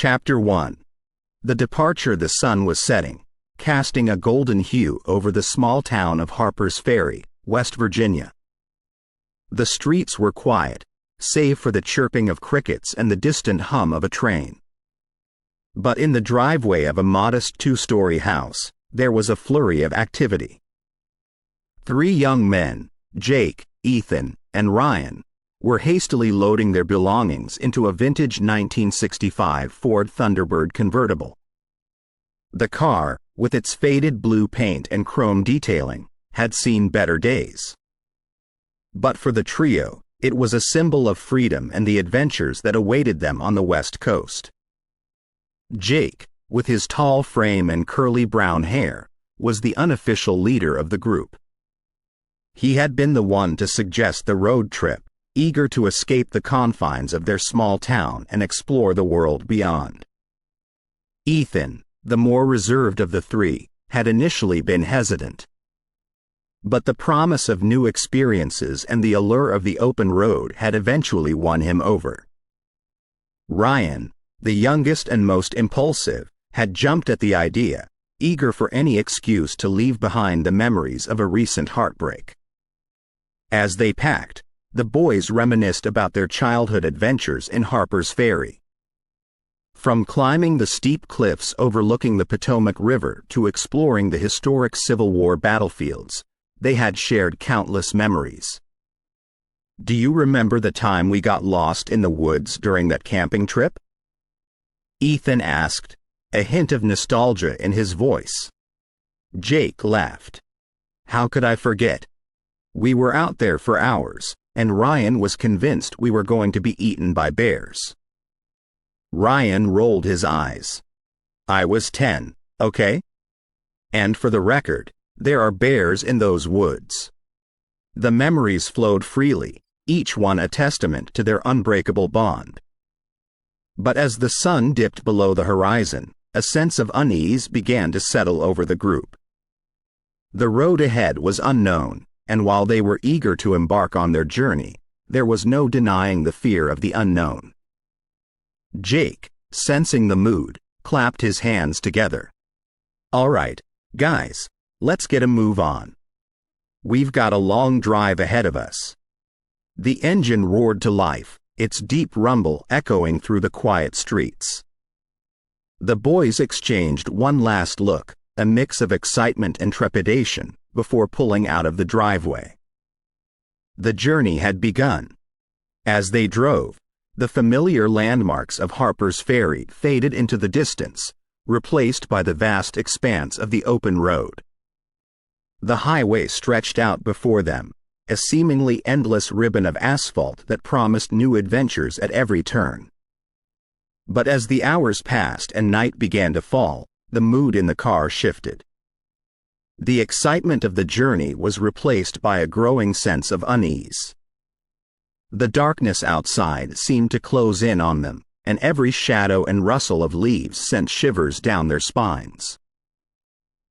Chapter 1. The departure. The sun was setting, casting a golden hue over the small town of Harper's Ferry, West Virginia. The streets were quiet, save for the chirping of crickets and the distant hum of a train. But in the driveway of a modest two-story house, there was a flurry of activity. 3 young men, Jake, Ethan, and Ryan, were hastily loading their belongings into a vintage 1965 Ford Thunderbird convertible. The car, with its faded blue paint and chrome detailing, had seen better days. But for the trio, it was a symbol of freedom and the adventures that awaited them on the West Coast. Jake, with his tall frame and curly brown hair, was the unofficial leader of the group. He had been the one to suggest the road trip, eager to escape the confines of their small town and explore the world beyond. Ethan, the more reserved of the 3, had initially been hesitant. But the promise of new experiences and the allure of the open road had eventually won him over. Ryan, the youngest and most impulsive, had jumped at the idea, eager for any excuse to leave behind the memories of a recent heartbreak. As they packed, the boys reminisced about their childhood adventures in Harper's Ferry. From climbing the steep cliffs overlooking the Potomac River to exploring the historic Civil War battlefields, they had shared countless memories. "Do you remember the time we got lost in the woods during that camping trip?" Ethan asked, a hint of nostalgia in his voice. Jake laughed. "How could I forget? We were out there for hours, and Ryan was convinced we were going to be eaten by bears." Ryan rolled his eyes. "I was 10, okay? And for the record, there are bears in those woods." The memories flowed freely, each one a testament to their unbreakable bond. But as the sun dipped below the horizon, a sense of unease began to settle over the group. The road ahead was unknown, and while they were eager to embark on their journey, there was no denying the fear of the unknown. Jake, sensing the mood, clapped his hands together. "All right, guys, let's get a move on. We've got a long drive ahead of us." The engine roared to life, its deep rumble echoing through the quiet streets. The boys exchanged one last look, a mix of excitement and trepidation, before pulling out of the driveway. The journey had begun. As they drove, the familiar landmarks of Harper's Ferry faded into the distance, replaced by the vast expanse of the open road. The highway stretched out before them, a seemingly endless ribbon of asphalt that promised new adventures at every turn. But as the hours passed and night began to fall, the mood in the car shifted. The excitement of the journey was replaced by a growing sense of unease. The darkness outside seemed to close in on them, and every shadow and rustle of leaves sent shivers down their spines.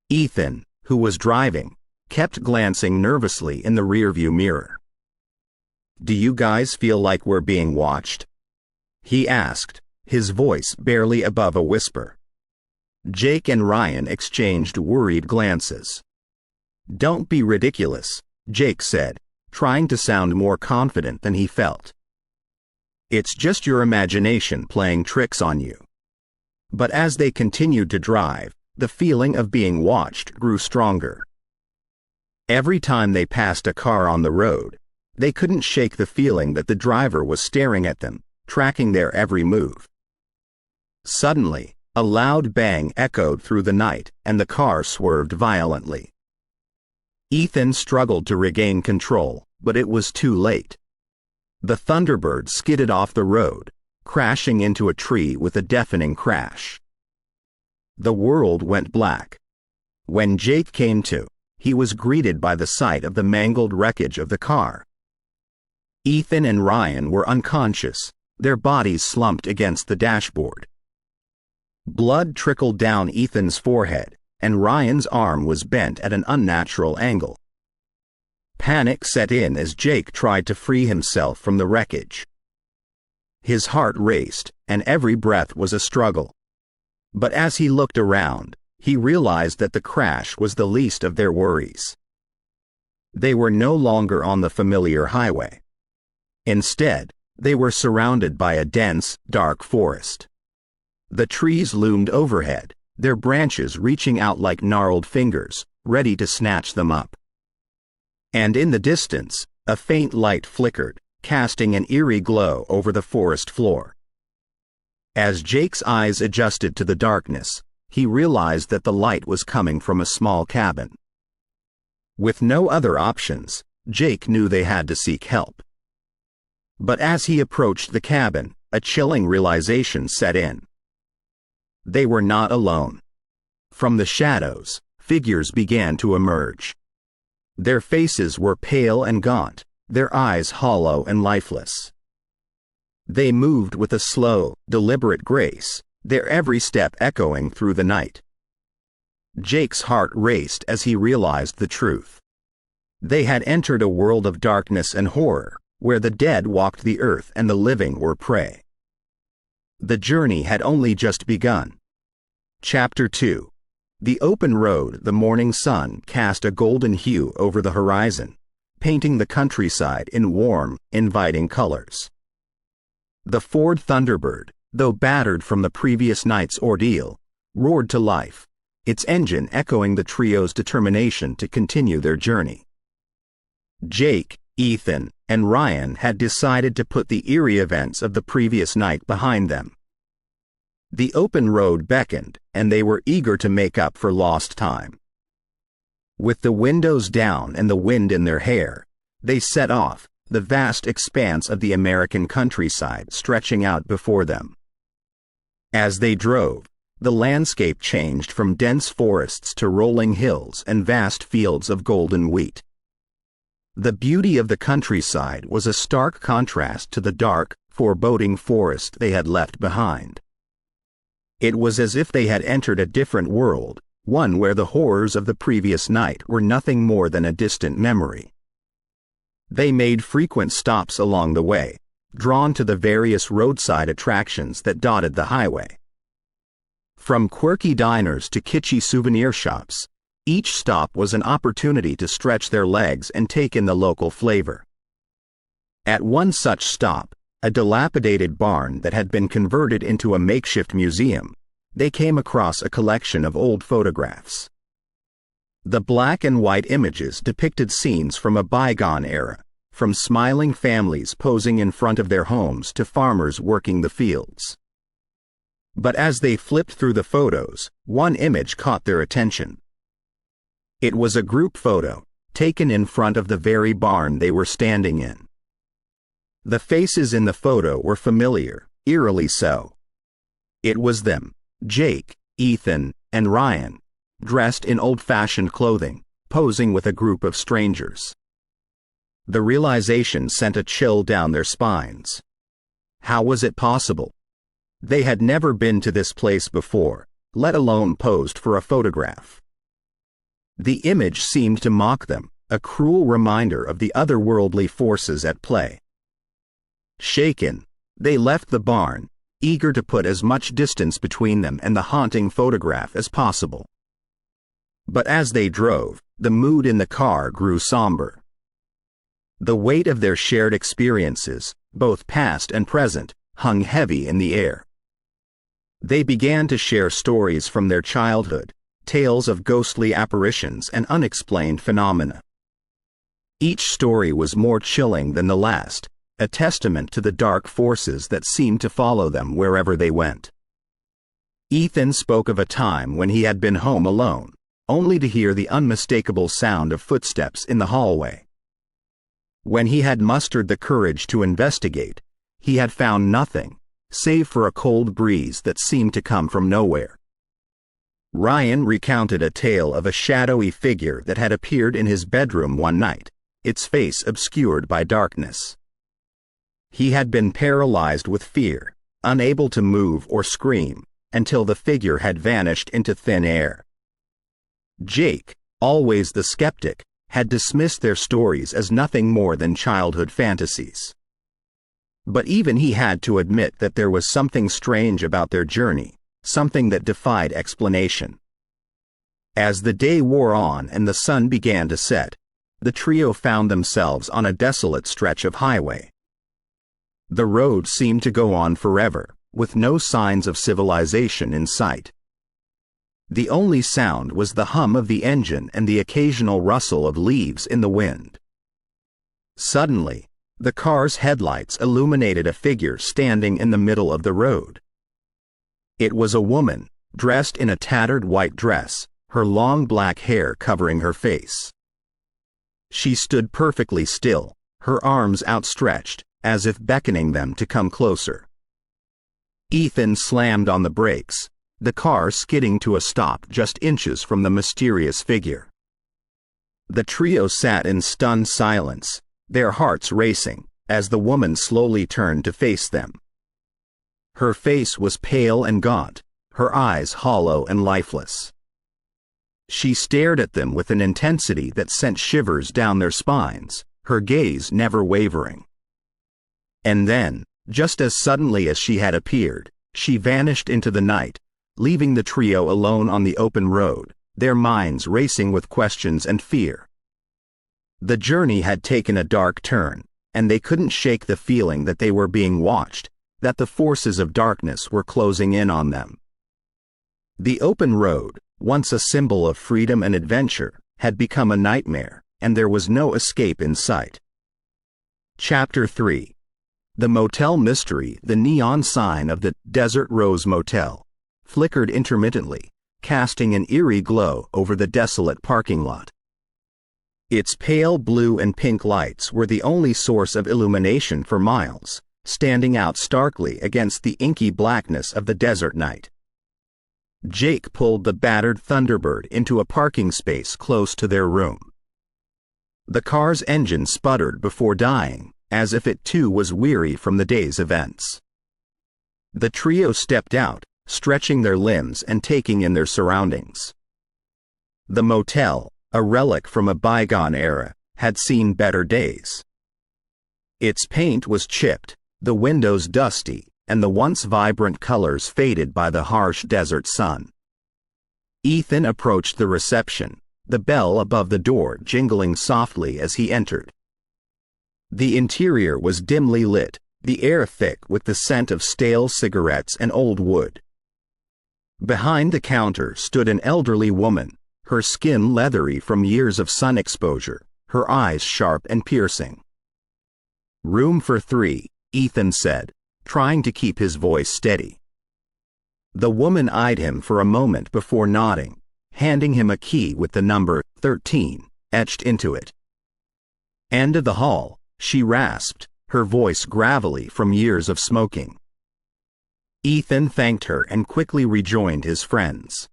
Ethan, who was driving, kept glancing nervously in the rearview mirror. "Do you guys feel like we're being watched?" he asked, his voice barely above a whisper. Jake and Ryan exchanged worried glances. "Don't be ridiculous," Jake said, trying to sound more confident than he felt. "It's just your imagination playing tricks on you." But as they continued to drive, the feeling of being watched grew stronger. Every time they passed a car on the road, they couldn't shake the feeling that the driver was staring at them, tracking their every move. Suddenly, a loud bang echoed through the night, and the car swerved violently. Ethan struggled to regain control, but it was too late. The Thunderbird skidded off the road, crashing into a tree with a deafening crash. The world went black. When Jake came to, he was greeted by the sight of the mangled wreckage of the car. Ethan and Ryan were unconscious, their bodies slumped against the dashboard. Blood trickled down Ethan's forehead, and Ryan's arm was bent at an unnatural angle. Panic set in as Jake tried to free himself from the wreckage. His heart raced, and every breath was a struggle. But as he looked around, he realized that the crash was the least of their worries. They were no longer on the familiar highway. Instead, they were surrounded by a dense, dark forest. The trees loomed overhead, their branches reaching out like gnarled fingers, ready to snatch them up. And in the distance, a faint light flickered, casting an eerie glow over the forest floor. As Jake's eyes adjusted to the darkness, he realized that the light was coming from a small cabin. With no other options, Jake knew they had to seek help. But as he approached the cabin, a chilling realization set in. They were not alone. From the shadows, figures began to emerge. Their faces were pale and gaunt, their eyes hollow and lifeless. They moved with a slow, deliberate grace, their every step echoing through the night. Jake's heart raced as he realized the truth. They had entered a world of darkness and horror, where the dead walked the earth and the living were prey. The journey had only just begun. Chapter 2. The open road. The morning sun cast a golden hue over the horizon, painting the countryside in warm, inviting colors. The Ford Thunderbird, though battered from the previous night's ordeal, roared to life, its engine echoing the trio's determination to continue their journey. Jake, Ethan, and Ryan had decided to put the eerie events of the previous night behind them. The open road beckoned, and they were eager to make up for lost time. With the windows down and the wind in their hair, they set off, the vast expanse of the American countryside stretching out before them. As they drove, the landscape changed from dense forests to rolling hills and vast fields of golden wheat. The beauty of the countryside was a stark contrast to the dark, foreboding forest they had left behind. It was as if they had entered a different world, one where the horrors of the previous night were nothing more than a distant memory. They made frequent stops along the way, drawn to the various roadside attractions that dotted the highway. From quirky diners to kitschy souvenir shops, each stop was an opportunity to stretch their legs and take in the local flavor. At one such stop, a dilapidated barn that had been converted into a makeshift museum, they came across a collection of old photographs. The black and white images depicted scenes from a bygone era, from smiling families posing in front of their homes to farmers working the fields. But as they flipped through the photos, one image caught their attention. It was a group photo, taken in front of the very barn they were standing in. The faces in the photo were familiar, eerily so. It was them, Jake, Ethan, and Ryan, dressed in old-fashioned clothing, posing with a group of strangers. The realization sent a chill down their spines. How was it possible? They had never been to this place before, let alone posed for a photograph. The image seemed to mock them, a cruel reminder of the otherworldly forces at play. Shaken, they left the barn, eager to put as much distance between them and the haunting photograph as possible. But as they drove, the mood in the car grew somber. The weight of their shared experiences, both past and present, hung heavy in the air. They began to share stories from their childhood, tales of ghostly apparitions and unexplained phenomena. Each story was more chilling than the last, a testament to the dark forces that seemed to follow them wherever they went. Ethan spoke of a time when he had been home alone, only to hear the unmistakable sound of footsteps in the hallway. When he had mustered the courage to investigate, he had found nothing, save for a cold breeze that seemed to come from nowhere. Ryan recounted a tale of a shadowy figure that had appeared in his bedroom one night, its face obscured by darkness. He had been paralyzed with fear, unable to move or scream, until the figure had vanished into thin air. Jake, always the skeptic, had dismissed their stories as nothing more than childhood fantasies. But even he had to admit that there was something strange about their journey, something that defied explanation. As the day wore on and the sun began to set, the trio found themselves on a desolate stretch of highway. The road seemed to go on forever, with no signs of civilization in sight. The only sound was the hum of the engine and the occasional rustle of leaves in the wind. Suddenly, the car's headlights illuminated a figure standing in the middle of the road. It was a woman, dressed in a tattered white dress, her long black hair covering her face. She stood perfectly still, her arms outstretched, as if beckoning them to come closer. Ethan slammed on the brakes, the car skidding to a stop just inches from the mysterious figure. The trio sat in stunned silence, their hearts racing, as the woman slowly turned to face them. Her face was pale and gaunt, her eyes hollow and lifeless. She stared at them with an intensity that sent shivers down their spines, her gaze never wavering. And then, just as suddenly as she had appeared, she vanished into the night, leaving the trio alone on the open road, their minds racing with questions and fear. The journey had taken a dark turn, and they couldn't shake the feeling that they were being watched, that the forces of darkness were closing in on them. The open road, once a symbol of freedom and adventure, had become a nightmare, and there was no escape in sight. Chapter 3. The Motel Mystery. The neon sign of the Desert Rose Motel flickered intermittently, casting an eerie glow over the desolate parking lot. Its pale blue and pink lights were the only source of illumination for miles, standing out starkly against the inky blackness of the desert night. Jake pulled the battered Thunderbird into a parking space close to their room. The car's engine sputtered before dying, as if it too was weary from the day's events. The trio stepped out, stretching their limbs and taking in their surroundings. The motel, a relic from a bygone era, had seen better days. Its paint was chipped, the windows dusty, and the once vibrant colors faded by the harsh desert sun. Ethan approached the reception, the bell above the door jingling softly as he entered. The interior was dimly lit, the air thick with the scent of stale cigarettes and old wood. Behind the counter stood an elderly woman, her skin leathery from years of sun exposure, her eyes sharp and piercing. "Room for 3, Ethan said, trying to keep his voice steady. The woman eyed him for a moment before nodding, handing him a key with the number 13 etched into it. "End of the hall," she rasped, her voice gravelly from years of smoking. Ethan thanked her and quickly rejoined his friends.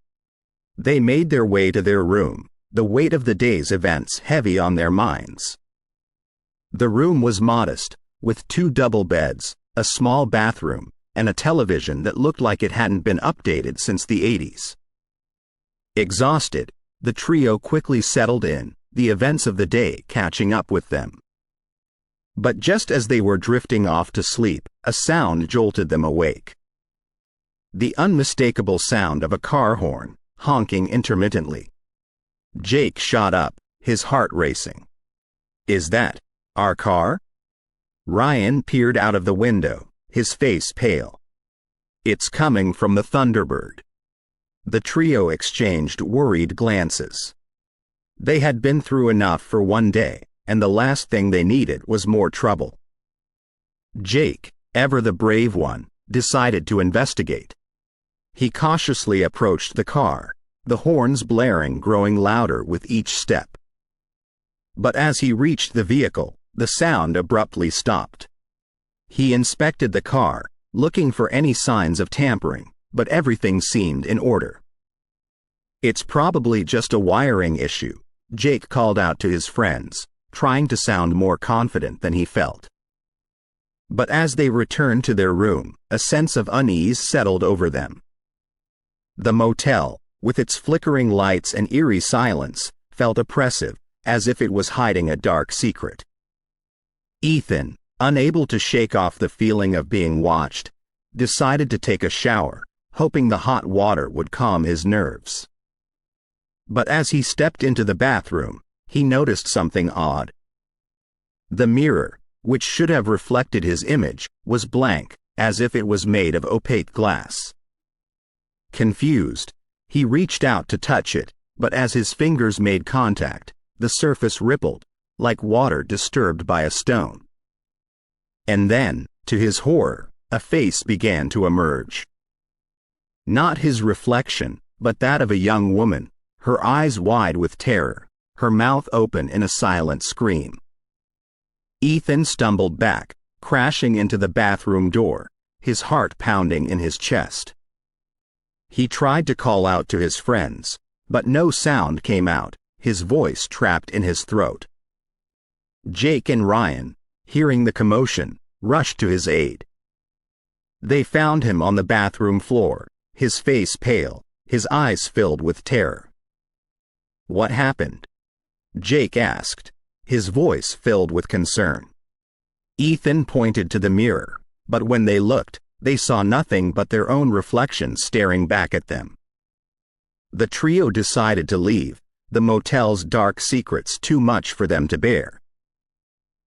They made their way to their room, the weight of the day's events heavy on their minds. The room was modest, with 2 double beds, a small bathroom, and a television that looked like it hadn't been updated since the 80s. Exhausted, the trio quickly settled in, the events of the day catching up with them. But just as they were drifting off to sleep, a sound jolted them awake. The unmistakable sound of a car horn, honking intermittently. Jake shot up, his heart racing. "Is that our car?" Ryan peered out of the window, his face pale. "It's coming from the Thunderbird." The trio exchanged worried glances. They had been through enough for one day, and the last thing they needed was more trouble. Jake, ever the brave one, decided to investigate. He cautiously approached the car, the horns blaring growing louder with each step. But as he reached the vehicle, the sound abruptly stopped. He inspected the car, looking for any signs of tampering, but everything seemed in order. "It's probably just a wiring issue," Jake called out to his friends, trying to sound more confident than he felt. But as they returned to their room, a sense of unease settled over them. The motel, with its flickering lights and eerie silence, felt oppressive, as if it was hiding a dark secret. "Ethan," unable to shake off the feeling of being watched, decided to take a shower, hoping the hot water would calm his nerves. But as he stepped into the bathroom, he noticed something odd. The mirror, which should have reflected his image, was blank, as if it was made of opaque glass. Confused, he reached out to touch it, but as his fingers made contact, the surface rippled, like water disturbed by a stone. And then, to his horror, a face began to emerge. Not his reflection, but that of a young woman, her eyes wide with terror, her mouth open in a silent scream. Ethan stumbled back, crashing into the bathroom door, his heart pounding in his chest. He tried to call out to his friends, but no sound came out, his voice trapped in his throat. Jake and Ryan, hearing the commotion, rushed to his aid. They found him on the bathroom floor, his face pale, his eyes filled with terror. "What happened?" Jake asked, his voice filled with concern. Ethan pointed to the mirror, but when they looked, they saw nothing but their own reflections staring back at them. The trio decided to leave, the motel's dark secrets too much for them to bear.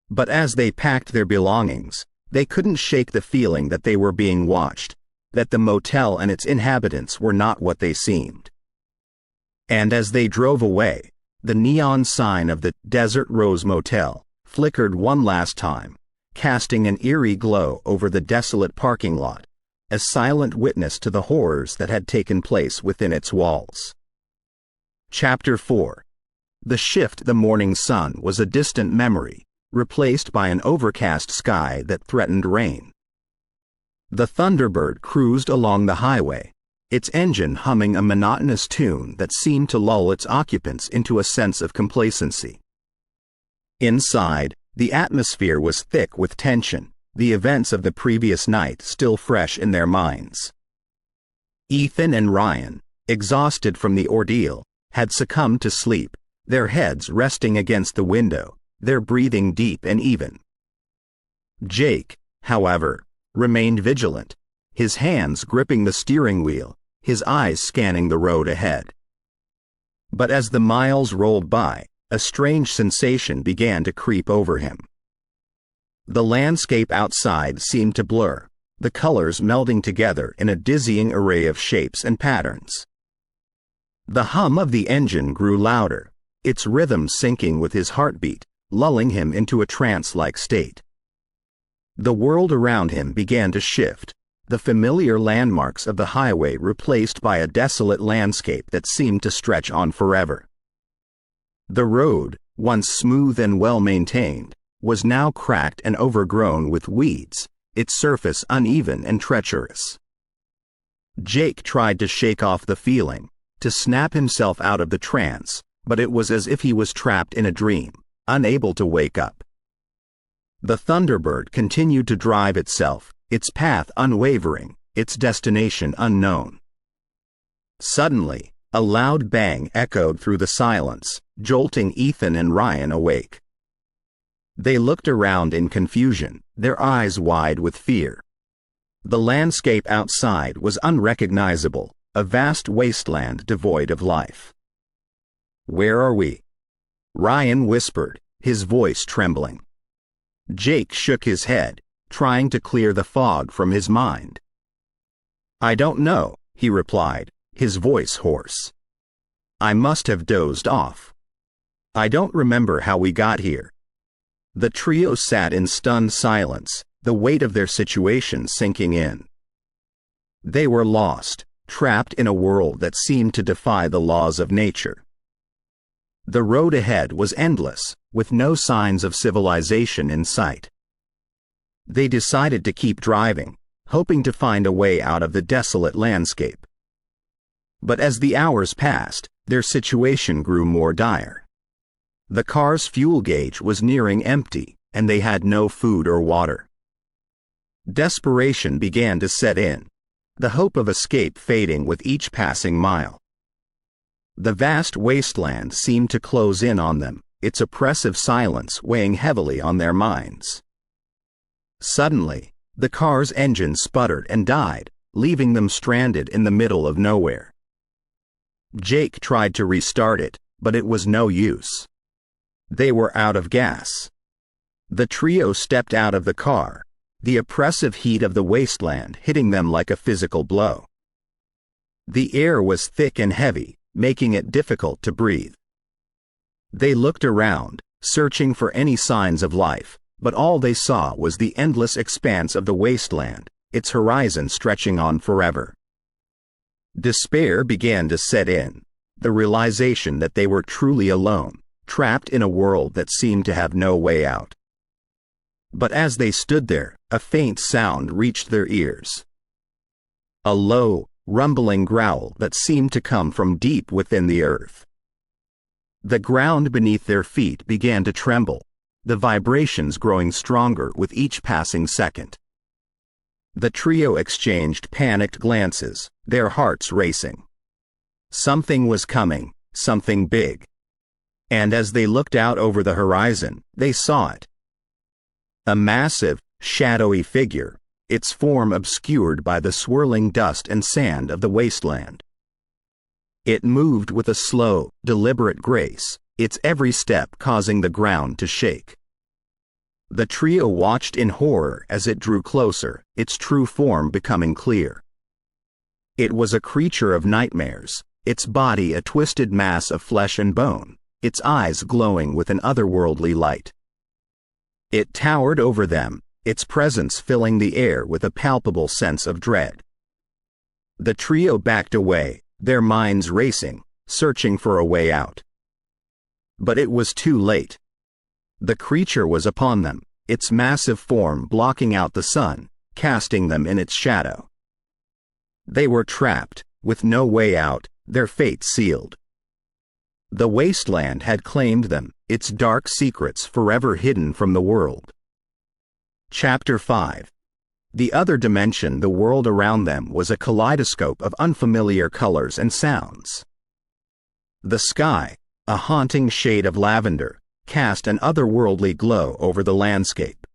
But as they packed their belongings, they couldn't shake the feeling that they were being watched, that the motel and its inhabitants were not what they seemed. And as they drove away, the neon sign of the Desert Rose Motel flickered one last time, casting an eerie glow over the desolate parking lot, a silent witness to the horrors that had taken place within its walls. Chapter 4. The shift. The morning sun was a distant memory, replaced by an overcast sky that threatened rain. The Thunderbird cruised along the highway, its engine humming a monotonous tune that seemed to lull its occupants into a sense of complacency. Inside, the atmosphere was thick with tension, the events of the previous night still fresh in their minds. Ethan and Ryan, exhausted from the ordeal, had succumbed to sleep, their heads resting against the window, their breathing deep and even. Jake, however, remained vigilant, his hands gripping the steering wheel, his eyes scanning the road ahead. But as the miles rolled by, a strange sensation began to creep over him. The landscape outside seemed to blur, the colors melding together in a dizzying array of shapes and patterns. The hum of the engine grew louder, its rhythm syncing with his heartbeat, lulling him into a trance-like state. The world around him began to shift, the familiar landmarks of the highway replaced by a desolate landscape that seemed to stretch on forever. The road, once smooth and well-maintained, was now cracked and overgrown with weeds, its surface uneven and treacherous. Jake tried to shake off the feeling, to snap himself out of the trance, but it was as if he was trapped in a dream, unable to wake up. The Thunderbird continued to drive itself, its path unwavering, its destination unknown. Suddenly, a loud bang echoed through the silence, jolting Ethan and Ryan awake. They looked around in confusion, their eyes wide with fear. The landscape outside was unrecognizable, a vast wasteland devoid of life. "Where are we?" Ryan whispered, his voice trembling. Jake shook his head, trying to clear the fog from his mind. "I don't know," he replied, his voice hoarse. "I must have dozed off. I don't remember how we got here." The trio sat in stunned silence, the weight of their situation sinking in. They were lost, trapped in a world that seemed to defy the laws of nature. The road ahead was endless, with no signs of civilization in sight. They decided to keep driving, hoping to find a way out of the desolate landscape. But as the hours passed, their situation grew more dire. The car's fuel gauge was nearing empty, and they had no food or water. Desperation began to set in, the hope of escape fading with each passing mile. The vast wasteland seemed to close in on them, its oppressive silence weighing heavily on their minds. Suddenly, the car's engine sputtered and died, leaving them stranded in the middle of nowhere. Jake tried to restart it, but it was no use. They were out of gas. The trio stepped out of the car, the oppressive heat of the wasteland hitting them like a physical blow. The air was thick and heavy, making it difficult to breathe. They looked around, searching for any signs of life, but all they saw was the endless expanse of the wasteland, its horizon stretching on forever. Despair began to set in, the realization that they were truly alone, trapped in a world that seemed to have no way out. But as they stood there, a faint sound reached their ears. A low, rumbling growl that seemed to come from deep within the earth. The ground beneath their feet began to tremble, the vibrations growing stronger with each passing second. The trio exchanged panicked glances, their hearts racing. Something was coming, something big. And as they looked out over the horizon, they saw it. A massive, shadowy figure, its form obscured by the swirling dust and sand of the wasteland. It moved with a slow, deliberate grace, its every step causing the ground to shake. The trio watched in horror as it drew closer, its true form becoming clear. It was a creature of nightmares, its body a twisted mass of flesh and bone, its eyes glowing with an otherworldly light. It towered over them, its presence filling the air with a palpable sense of dread. The trio backed away, their minds racing, searching for a way out. But it was too late. The creature was upon them, its massive form blocking out the sun, casting them in its shadow. They were trapped, with no way out, their fate sealed. The wasteland had claimed them, its dark secrets forever hidden from the world. Chapter 5. The other dimension. The world around them was a kaleidoscope of unfamiliar colors and sounds. The sky, a haunting shade of lavender, cast an otherworldly glow over the landscape.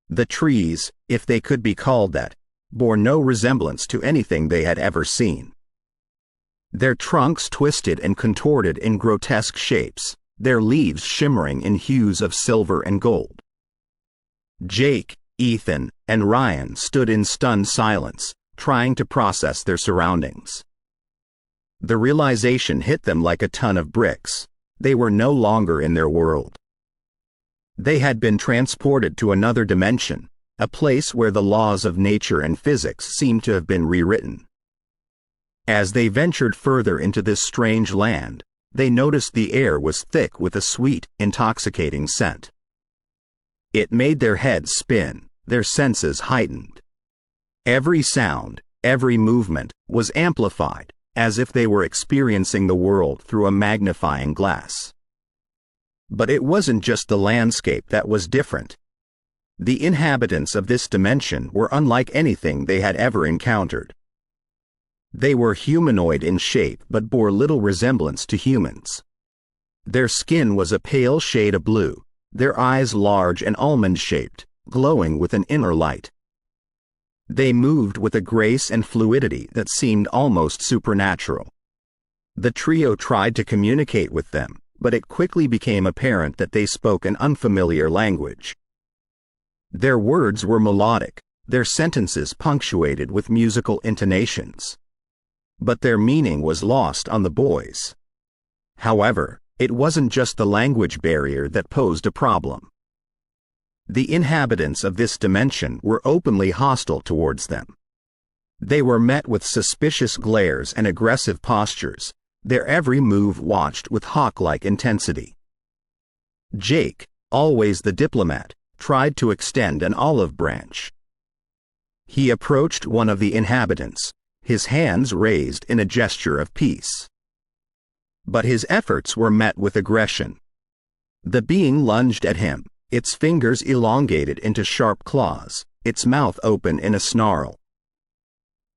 The trees, if they could be called that, bore no resemblance to anything they had ever seen. Their trunks twisted and contorted in grotesque shapes, their leaves shimmering in hues of silver and gold. Jake, Ethan, and Ryan stood in stunned silence, trying to process their surroundings. The realization hit them like a ton of bricks. They were no longer in their world. They had been transported to another dimension, a place where the laws of nature and physics seemed to have been rewritten. As they ventured further into this strange land, they noticed the air was thick with a sweet, intoxicating scent. It made their heads spin, their senses heightened. Every sound, every movement, was amplified, as if they were experiencing the world through a magnifying glass. But it wasn't just the landscape that was different. The inhabitants of this dimension were unlike anything they had ever encountered. They were humanoid in shape but bore little resemblance to humans. Their skin was a pale shade of blue, their eyes large and almond-shaped, glowing with an inner light. They moved with a grace and fluidity that seemed almost supernatural. The trio tried to communicate with them, but it quickly became apparent that they spoke an unfamiliar language. Their words were melodic, their sentences punctuated with musical intonations. But their meaning was lost on the boys. However, it wasn't just the language barrier that posed a problem. The inhabitants of this dimension were openly hostile towards them. They were met with suspicious glares and aggressive postures, their every move watched with hawk-like intensity. Jake, always the diplomat, tried to extend an olive branch. He approached one of the inhabitants, his hands raised in a gesture of peace. But his efforts were met with aggression. The being lunged at him, its fingers elongated into sharp claws, its mouth open in a snarl.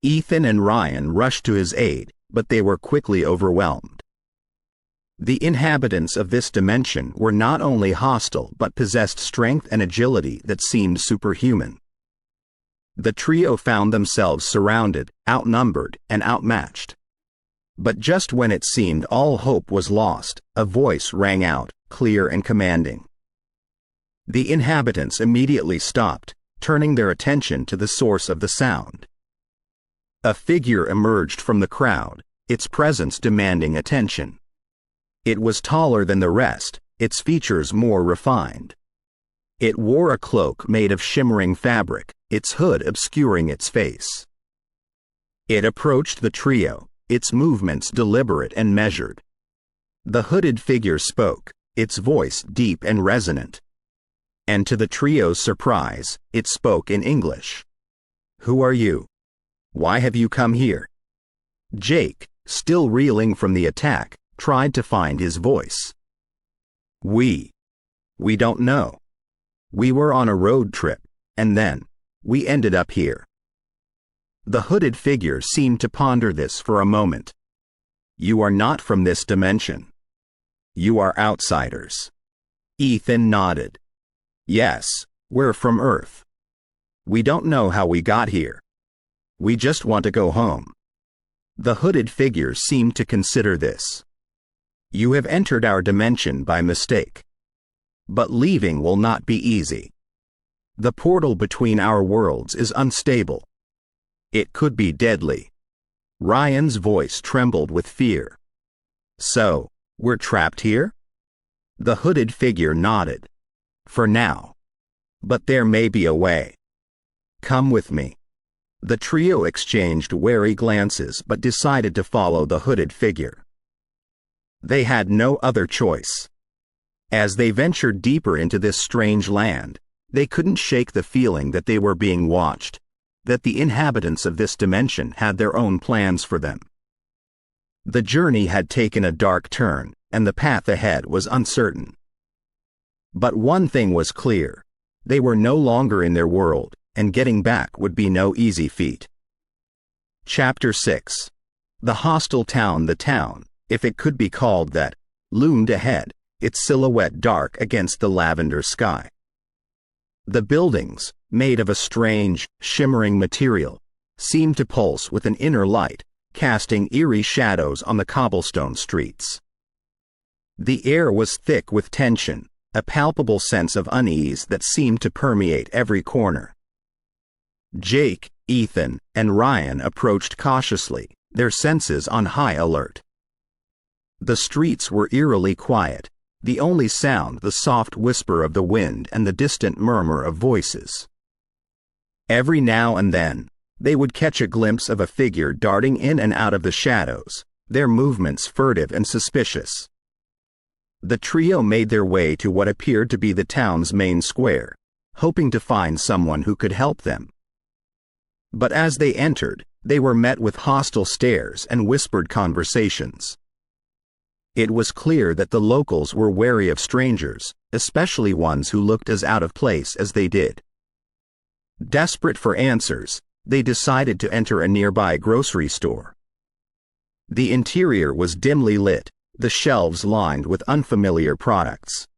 Ethan and Ryan rushed to his aid, but they were quickly overwhelmed. The inhabitants of this dimension were not only hostile but possessed strength and agility that seemed superhuman. The trio found themselves surrounded, outnumbered, and outmatched. But just when it seemed all hope was lost, a voice rang out, clear and commanding. The inhabitants immediately stopped, turning their attention to the source of the sound. A figure emerged from the crowd, its presence demanding attention. It was taller than the rest, its features more refined. It wore a cloak made of shimmering fabric, its hood obscuring its face. It approached the trio, its movements deliberate and measured. The hooded figure spoke, its voice deep and resonant. And to the trio's surprise, it spoke in English. "Who are you? Why have you come here?" Jake, still reeling from the attack, tried to find his voice. We don't know. We were on a road trip, and then, we ended up here." The hooded figure seemed to ponder this for a moment. "You are not from this dimension. You are outsiders." Ethan nodded. "Yes, we're from Earth. We don't know how we got here. We just want to go home." The hooded figure seemed to consider this. "You have entered our dimension by mistake. But leaving will not be easy. The portal between our worlds is unstable. It could be deadly." Ryan's voice trembled with fear. "So, we're trapped here?" The hooded figure nodded. "For now. But there may be a way. Come with me." The trio exchanged wary glances but decided to follow the hooded figure. They had no other choice. As they ventured deeper into this strange land, they couldn't shake the feeling that they were being watched, that the inhabitants of this dimension had their own plans for them. The journey had taken a dark turn, and the path ahead was uncertain. But one thing was clear: they were no longer in their world, and getting back would be no easy feat. Chapter 6. The hostile town. The town, if it could be called that, loomed ahead, its silhouette dark against the lavender sky. The buildings, made of a strange, shimmering material, seemed to pulse with an inner light, casting eerie shadows on the cobblestone streets. The air was thick with tension, a palpable sense of unease that seemed to permeate every corner. Jake, Ethan, and Ryan approached cautiously, their senses on high alert. The streets were eerily quiet, the only sound the soft whisper of the wind and the distant murmur of voices. Every now and then, they would catch a glimpse of a figure darting in and out of the shadows, their movements furtive and suspicious. The trio made their way to what appeared to be the town's main square, hoping to find someone who could help them. But as they entered, they were met with hostile stares and whispered conversations. It was clear that the locals were wary of strangers, especially ones who looked as out of place as they did. Desperate for answers, they decided to enter a nearby grocery store. The interior was dimly lit, the shelves lined with unfamiliar products.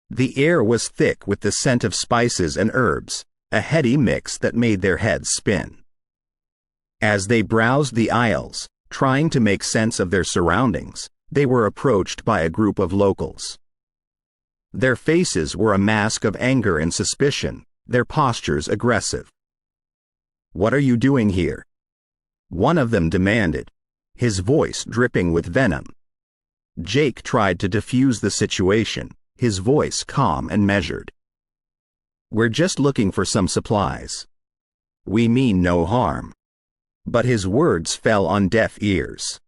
The air was thick with the scent of spices and herbs, a heady mix that made their heads spin. As they browsed the aisles, trying to make sense of their surroundings, they were approached by a group of locals. Their faces were a mask of anger and suspicion, their postures aggressive. "What are you doing here?" one of them demanded, his voice dripping with venom. Jake tried to defuse the situation, his voice calm and measured. "We're just looking for some supplies. We mean no harm." But his words fell on deaf ears.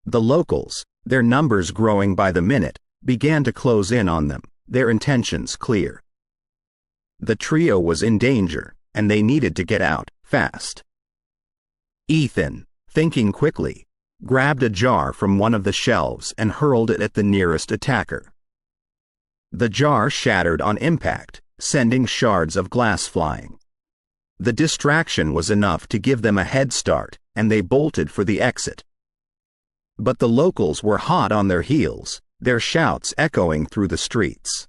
The locals, their numbers growing by the minute, began to close in on them, their intentions clear. The trio was in danger, and they needed to get out, fast. Ethan, thinking quickly, grabbed a jar from one of the shelves and hurled it at the nearest attacker. The jar shattered on impact, sending shards of glass flying. The distraction was enough to give them a head start, and they bolted for the exit. But the locals were hot on their heels, their shouts echoing through the streets.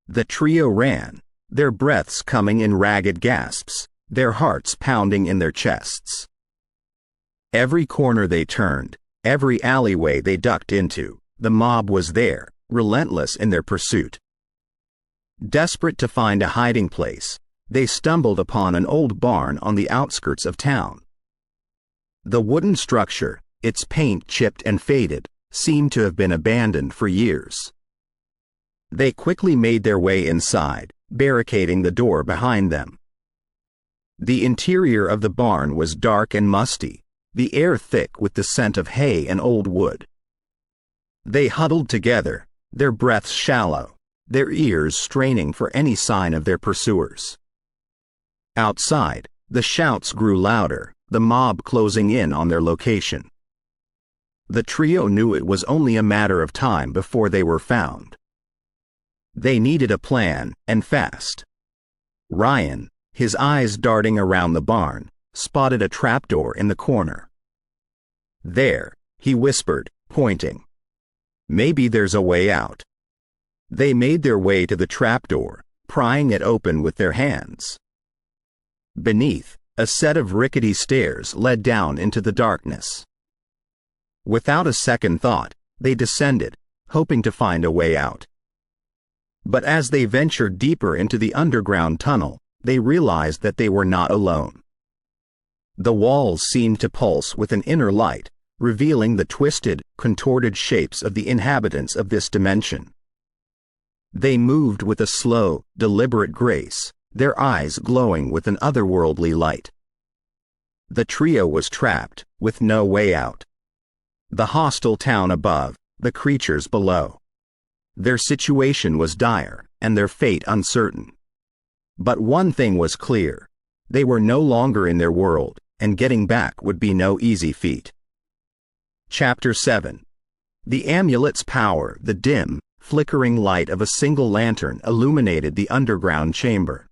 The trio ran, their breaths coming in ragged gasps, their hearts pounding in their chests. Every corner they turned, every alleyway they ducked into, the mob was there, relentless in their pursuit. Desperate to find a hiding place, they stumbled upon an old barn on the outskirts of town. The wooden structure, its paint chipped and faded, seemed to have been abandoned for years. They quickly made their way inside, barricading the door behind them. The interior of the barn was dark and musty, the air thick with the scent of hay and old wood. They huddled together, their breaths shallow, their ears straining for any sign of their pursuers. Outside, the shouts grew louder, the mob closing in on their location. The trio knew it was only a matter of time before they were found. They needed a plan, and fast. Ryan, his eyes darting around the barn, spotted a trapdoor in the corner. "There," he whispered, pointing. "Maybe there's a way out." They made their way to the trapdoor, prying it open with their hands. Beneath, a set of rickety stairs led down into the darkness. Without a second thought, they descended, hoping to find a way out. But as they ventured deeper into the underground tunnel, they realized that they were not alone. The walls seemed to pulse with an inner light, revealing the twisted, contorted shapes of the inhabitants of this dimension. They moved with a slow, deliberate grace, their eyes glowing with an otherworldly light. The trio was trapped, with no way out. The hostile town above, the creatures below. Their situation was dire, and their fate uncertain. But one thing was clear: they were no longer in their world, and getting back would be no easy feat. Chapter 7. The amulet's power. The dim, flickering light of a single lantern illuminated the underground chamber.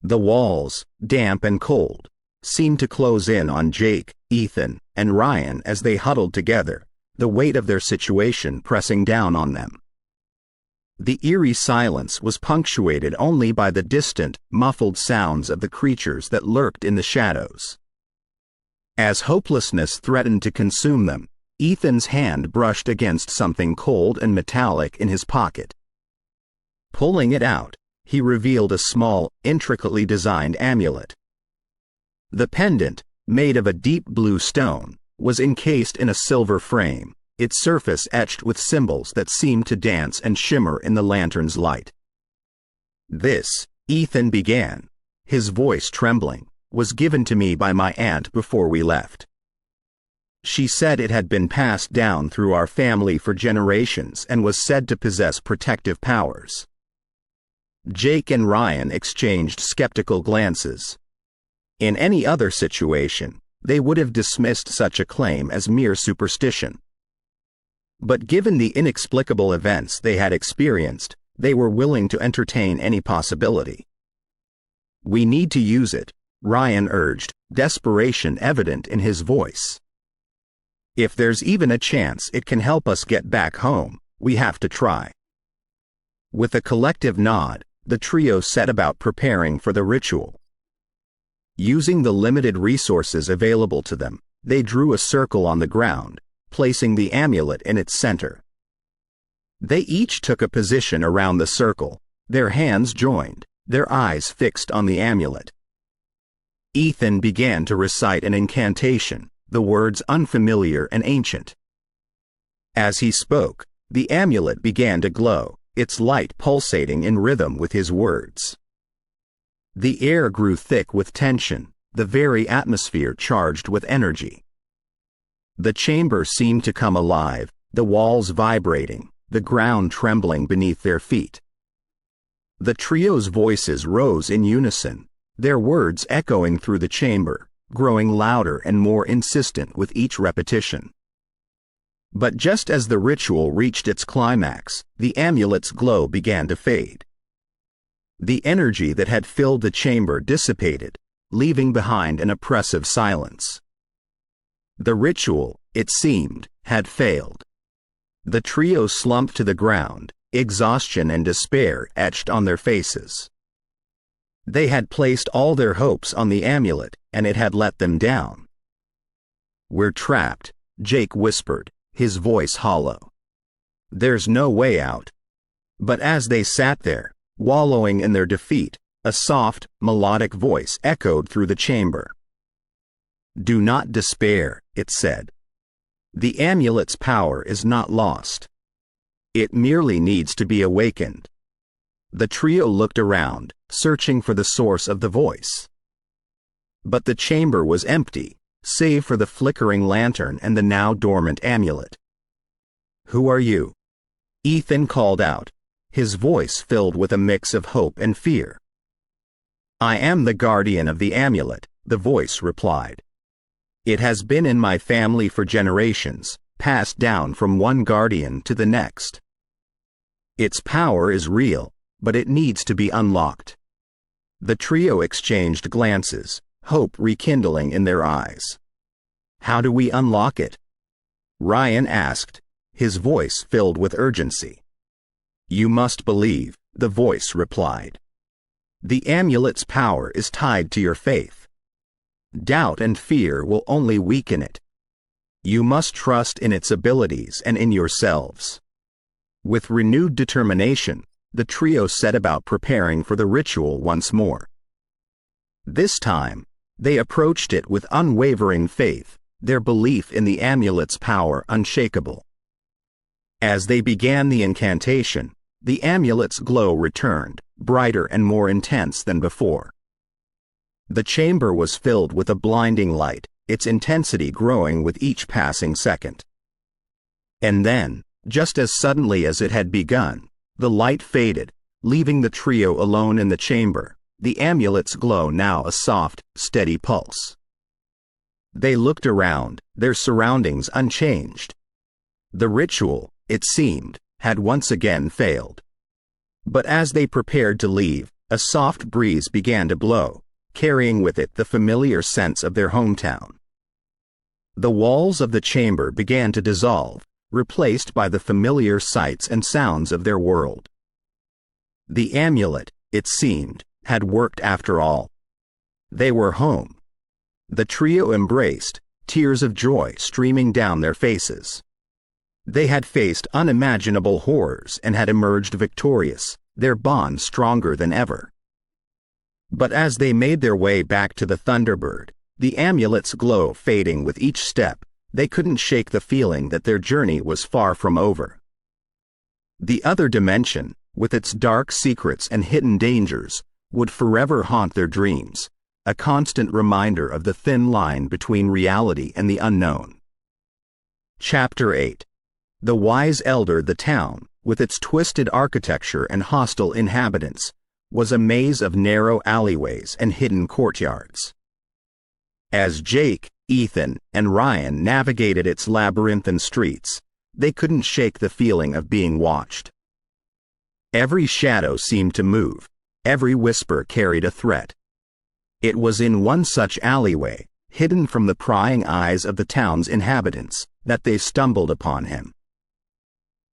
The walls, damp and cold, seemed to close in on Jake, Ethan, and Ryan as they huddled together, the weight of their situation pressing down on them. The eerie silence was punctuated only by the distant, muffled sounds of the creatures that lurked in the shadows. As hopelessness threatened to consume them, Ethan's hand brushed against something cold and metallic in his pocket. Pulling it out, he revealed a small, intricately designed amulet. The pendant, made of a deep blue stone, was encased in a silver frame, its surface etched with symbols that seemed to dance and shimmer in the lantern's light. "This," Ethan began, his voice trembling, "was given to me by my aunt before we left. She said it had been passed down through our family for generations and was said to possess protective powers." Jake and Ryan exchanged skeptical glances. In any other situation, they would have dismissed such a claim as mere superstition. But given the inexplicable events they had experienced, they were willing to entertain any possibility. "We need to use it," Ryan urged, desperation evident in his voice. "If there's even a chance it can help us get back home, we have to try." With a collective nod, the trio set about preparing for the ritual. Using the limited resources available to them, they drew a circle on the ground, placing the amulet in its center. They each took a position around the circle, their hands joined, their eyes fixed on the amulet. Ethan began to recite an incantation, the words unfamiliar and ancient. As he spoke, the amulet began to glow, its light pulsating in rhythm with his words. The air grew thick with tension, the very atmosphere charged with energy. The chamber seemed to come alive, the walls vibrating, the ground trembling beneath their feet. The trio's voices rose in unison, their words echoing through the chamber, growing louder and more insistent with each repetition. But just as the ritual reached its climax, the amulet's glow began to fade. The energy that had filled the chamber dissipated, leaving behind an oppressive silence. The ritual, it seemed, had failed. The trio slumped to the ground, exhaustion and despair etched on their faces. They had placed all their hopes on the amulet, and it had let them down. "We're trapped," Jake whispered, his voice hollow. "There's no way out." But as they sat there, wallowing in their defeat, a soft, melodic voice echoed through the chamber. "Do not despair," it said. "The amulet's power is not lost. It merely needs to be awakened." The trio looked around, searching for the source of the voice. But the chamber was empty, save for the flickering lantern and the now dormant amulet. "Who are you?" Ethan called out, his voice filled with a mix of hope and fear. "I am the guardian of the amulet," the voice replied. "It has been in my family for generations, passed down from one guardian to the next. Its power is real, but it needs to be unlocked." The trio exchanged glances, hope rekindling in their eyes. "How do we unlock it?" Ryan asked, his voice filled with urgency. "You must believe," the voice replied. "The amulet's power is tied to your faith. Doubt and fear will only weaken it. You must trust in its abilities and in yourselves." With renewed determination, the trio set about preparing for the ritual once more. This time, they approached it with unwavering faith, their belief in the amulet's power unshakable. As they began the incantation, the amulet's glow returned, brighter and more intense than before. The chamber was filled with a blinding light, its intensity growing with each passing second. And then, just as suddenly as it had begun, the light faded, leaving the trio alone in the chamber, the amulet's glow now a soft, steady pulse. They looked around, their surroundings unchanged. The ritual, it seemed, had once again failed. But as they prepared to leave, a soft breeze began to blow, carrying with it the familiar sense of their hometown. The walls of the chamber began to dissolve, replaced by the familiar sights and sounds of their world. The amulet, it seemed, had worked after all. They were home. The trio embraced, tears of joy streaming down their faces. They had faced unimaginable horrors and had emerged victorious, their bond stronger than ever. But as they made their way back to the Thunderbird, the amulet's glow fading with each step, they couldn't shake the feeling that their journey was far from over. The other dimension, with its dark secrets and hidden dangers, would forever haunt their dreams, a constant reminder of the thin line between reality and the unknown. Chapter 8. The wise elder. The town, with its twisted architecture and hostile inhabitants, was a maze of narrow alleyways and hidden courtyards. As Jake, Ethan, and Ryan navigated its labyrinthine streets, they couldn't shake the feeling of being watched. Every shadow seemed to move, every whisper carried a threat. It was in one such alleyway, hidden from the prying eyes of the town's inhabitants, that they stumbled upon him.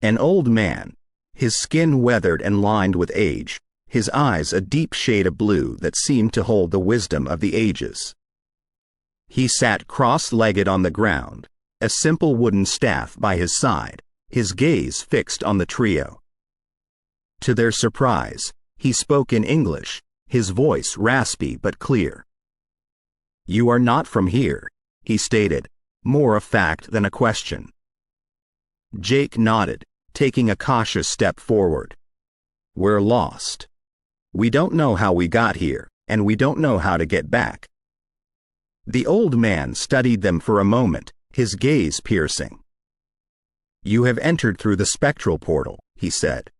An old man, his skin weathered and lined with age, his eyes a deep shade of blue that seemed to hold the wisdom of the ages. He sat cross-legged on the ground, a simple wooden staff by his side, his gaze fixed on the trio. To their surprise, he spoke in English, his voice raspy but clear. "You are not from here," he stated, more a fact than a question. Jake nodded, taking a cautious step forward. "We're lost. We don't know how we got here, and we don't know how to get back." The old man studied them for a moment, his gaze piercing. "You have entered through the spectral portal," he said.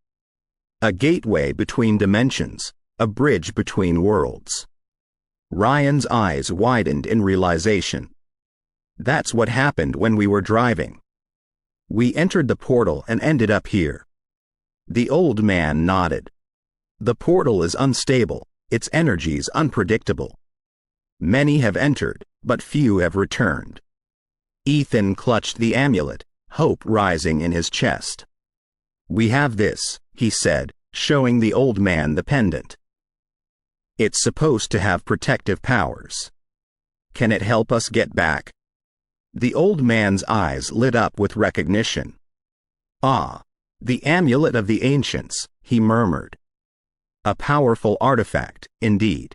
"A gateway between dimensions, a bridge between worlds." Ryan's eyes widened in realization. "That's what happened when we were driving. We entered the portal and ended up here." The old man nodded. "The portal is unstable, its energies unpredictable. Many have entered, but few have returned. Ethan clutched the amulet, hope rising in his chest. "We have this," he said, showing the old man the pendant. "It's supposed to have protective powers. Can it help us get back?" The old man's eyes lit up with recognition. "Ah, the amulet of the ancients," he murmured. "A powerful artifact, indeed.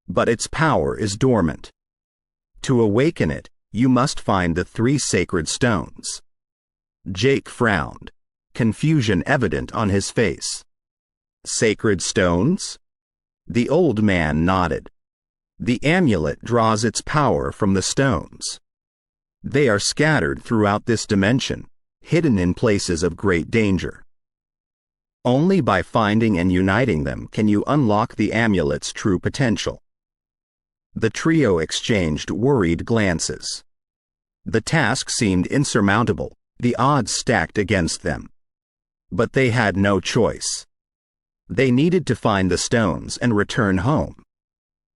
But its power is dormant. To awaken it, you must find the 3 sacred stones." Jake frowned, confusion evident on his face. "Sacred stones?" The old man nodded. "The amulet draws its power from the stones. They are scattered throughout this dimension, hidden in places of great danger. Only by finding and uniting them can you unlock the amulet's true potential." The trio exchanged worried glances. The task seemed insurmountable, the odds stacked against them. But they had no choice. They needed to find the stones and return home.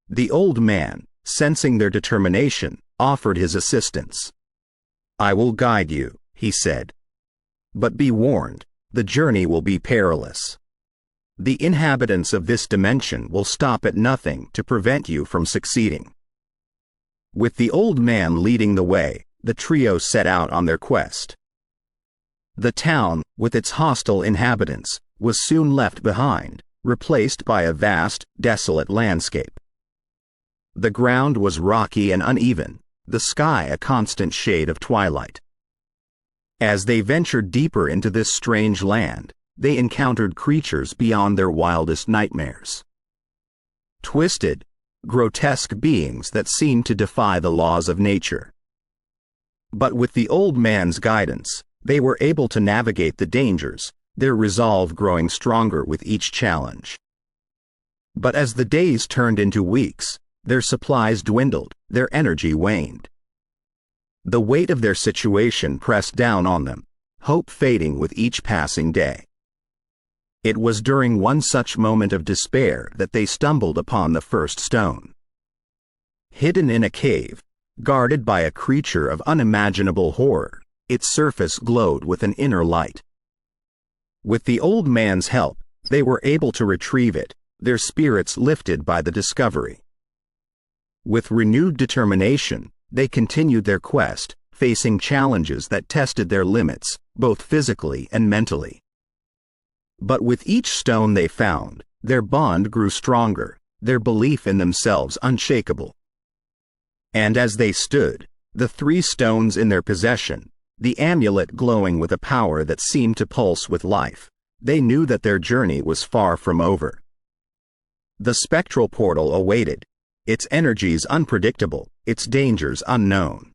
The old man, sensing their determination, offered his assistance. "I will guide you," he said. "But be warned, the journey will be perilous. The inhabitants of this dimension will stop at nothing to prevent you from succeeding." With the old man leading the way, the trio set out on their quest. The town, with its hostile inhabitants, was soon left behind, replaced by a vast, desolate landscape. The ground was rocky and uneven, the sky a constant shade of twilight. As they ventured deeper into this strange land, they encountered creatures beyond their wildest nightmares. Twisted, grotesque beings that seemed to defy the laws of nature. But with the old man's guidance, they were able to navigate the dangers, their resolve growing stronger with each challenge. But as the days turned into weeks, their supplies dwindled, their energy waned. The weight of their situation pressed down on them, hope fading with each passing day. It was during one such moment of despair that they stumbled upon the first stone. Hidden in a cave, guarded by a creature of unimaginable horror, its surface glowed with an inner light. With the old man's help, they were able to retrieve it, their spirits lifted by the discovery. With renewed determination, they continued their quest, facing challenges that tested their limits, both physically and mentally. But with each stone they found, their bond grew stronger, their belief in themselves unshakable. And as they stood, the 3 stones in their possession, the amulet glowing with a power that seemed to pulse with life, they knew that their journey was far from over. The spectral portal awaited, its energies unpredictable, its dangers unknown.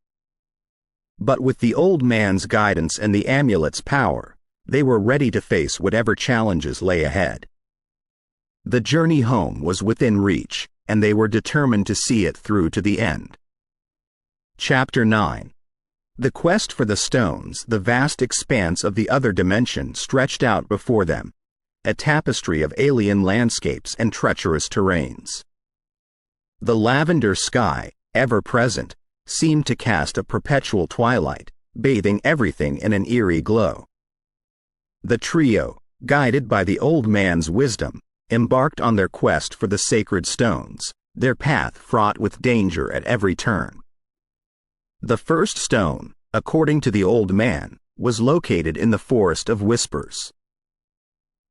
But with the old man's guidance and the amulet's power, they were ready to face whatever challenges lay ahead. The journey home was within reach, and they were determined to see it through to the end. Chapter 9. The quest for the stones, the vast expanse of the other dimension stretched out before them, a tapestry of alien landscapes and treacherous terrains. The lavender sky, ever present, seemed to cast a perpetual twilight, bathing everything in an eerie glow. The trio, guided by the old man's wisdom, embarked on their quest for the sacred stones, their path fraught with danger at every turn. The first stone, according to the old man, was located in the Forest of Whispers.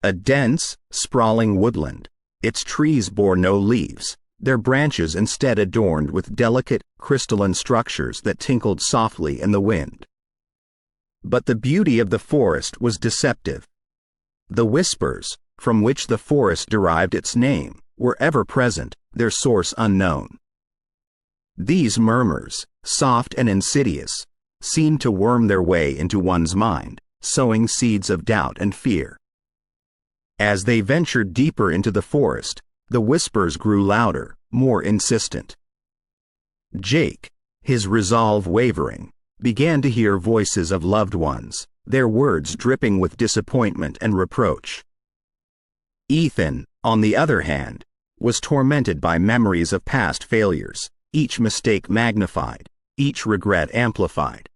A dense, sprawling woodland, its trees bore no leaves, their branches instead adorned with delicate, crystalline structures that tinkled softly in the wind. But the beauty of the forest was deceptive. The whispers, from which the forest derived its name, were ever present, their source unknown. These murmurs, soft and insidious, seemed to worm their way into one's mind, sowing seeds of doubt and fear. As they ventured deeper into the forest, the whispers grew louder, more insistent. Jake, his resolve wavering, began to hear voices of loved ones, their words dripping with disappointment and reproach. Ethan, on the other hand, was tormented by memories of past failures, each mistake magnified, each regret amplified.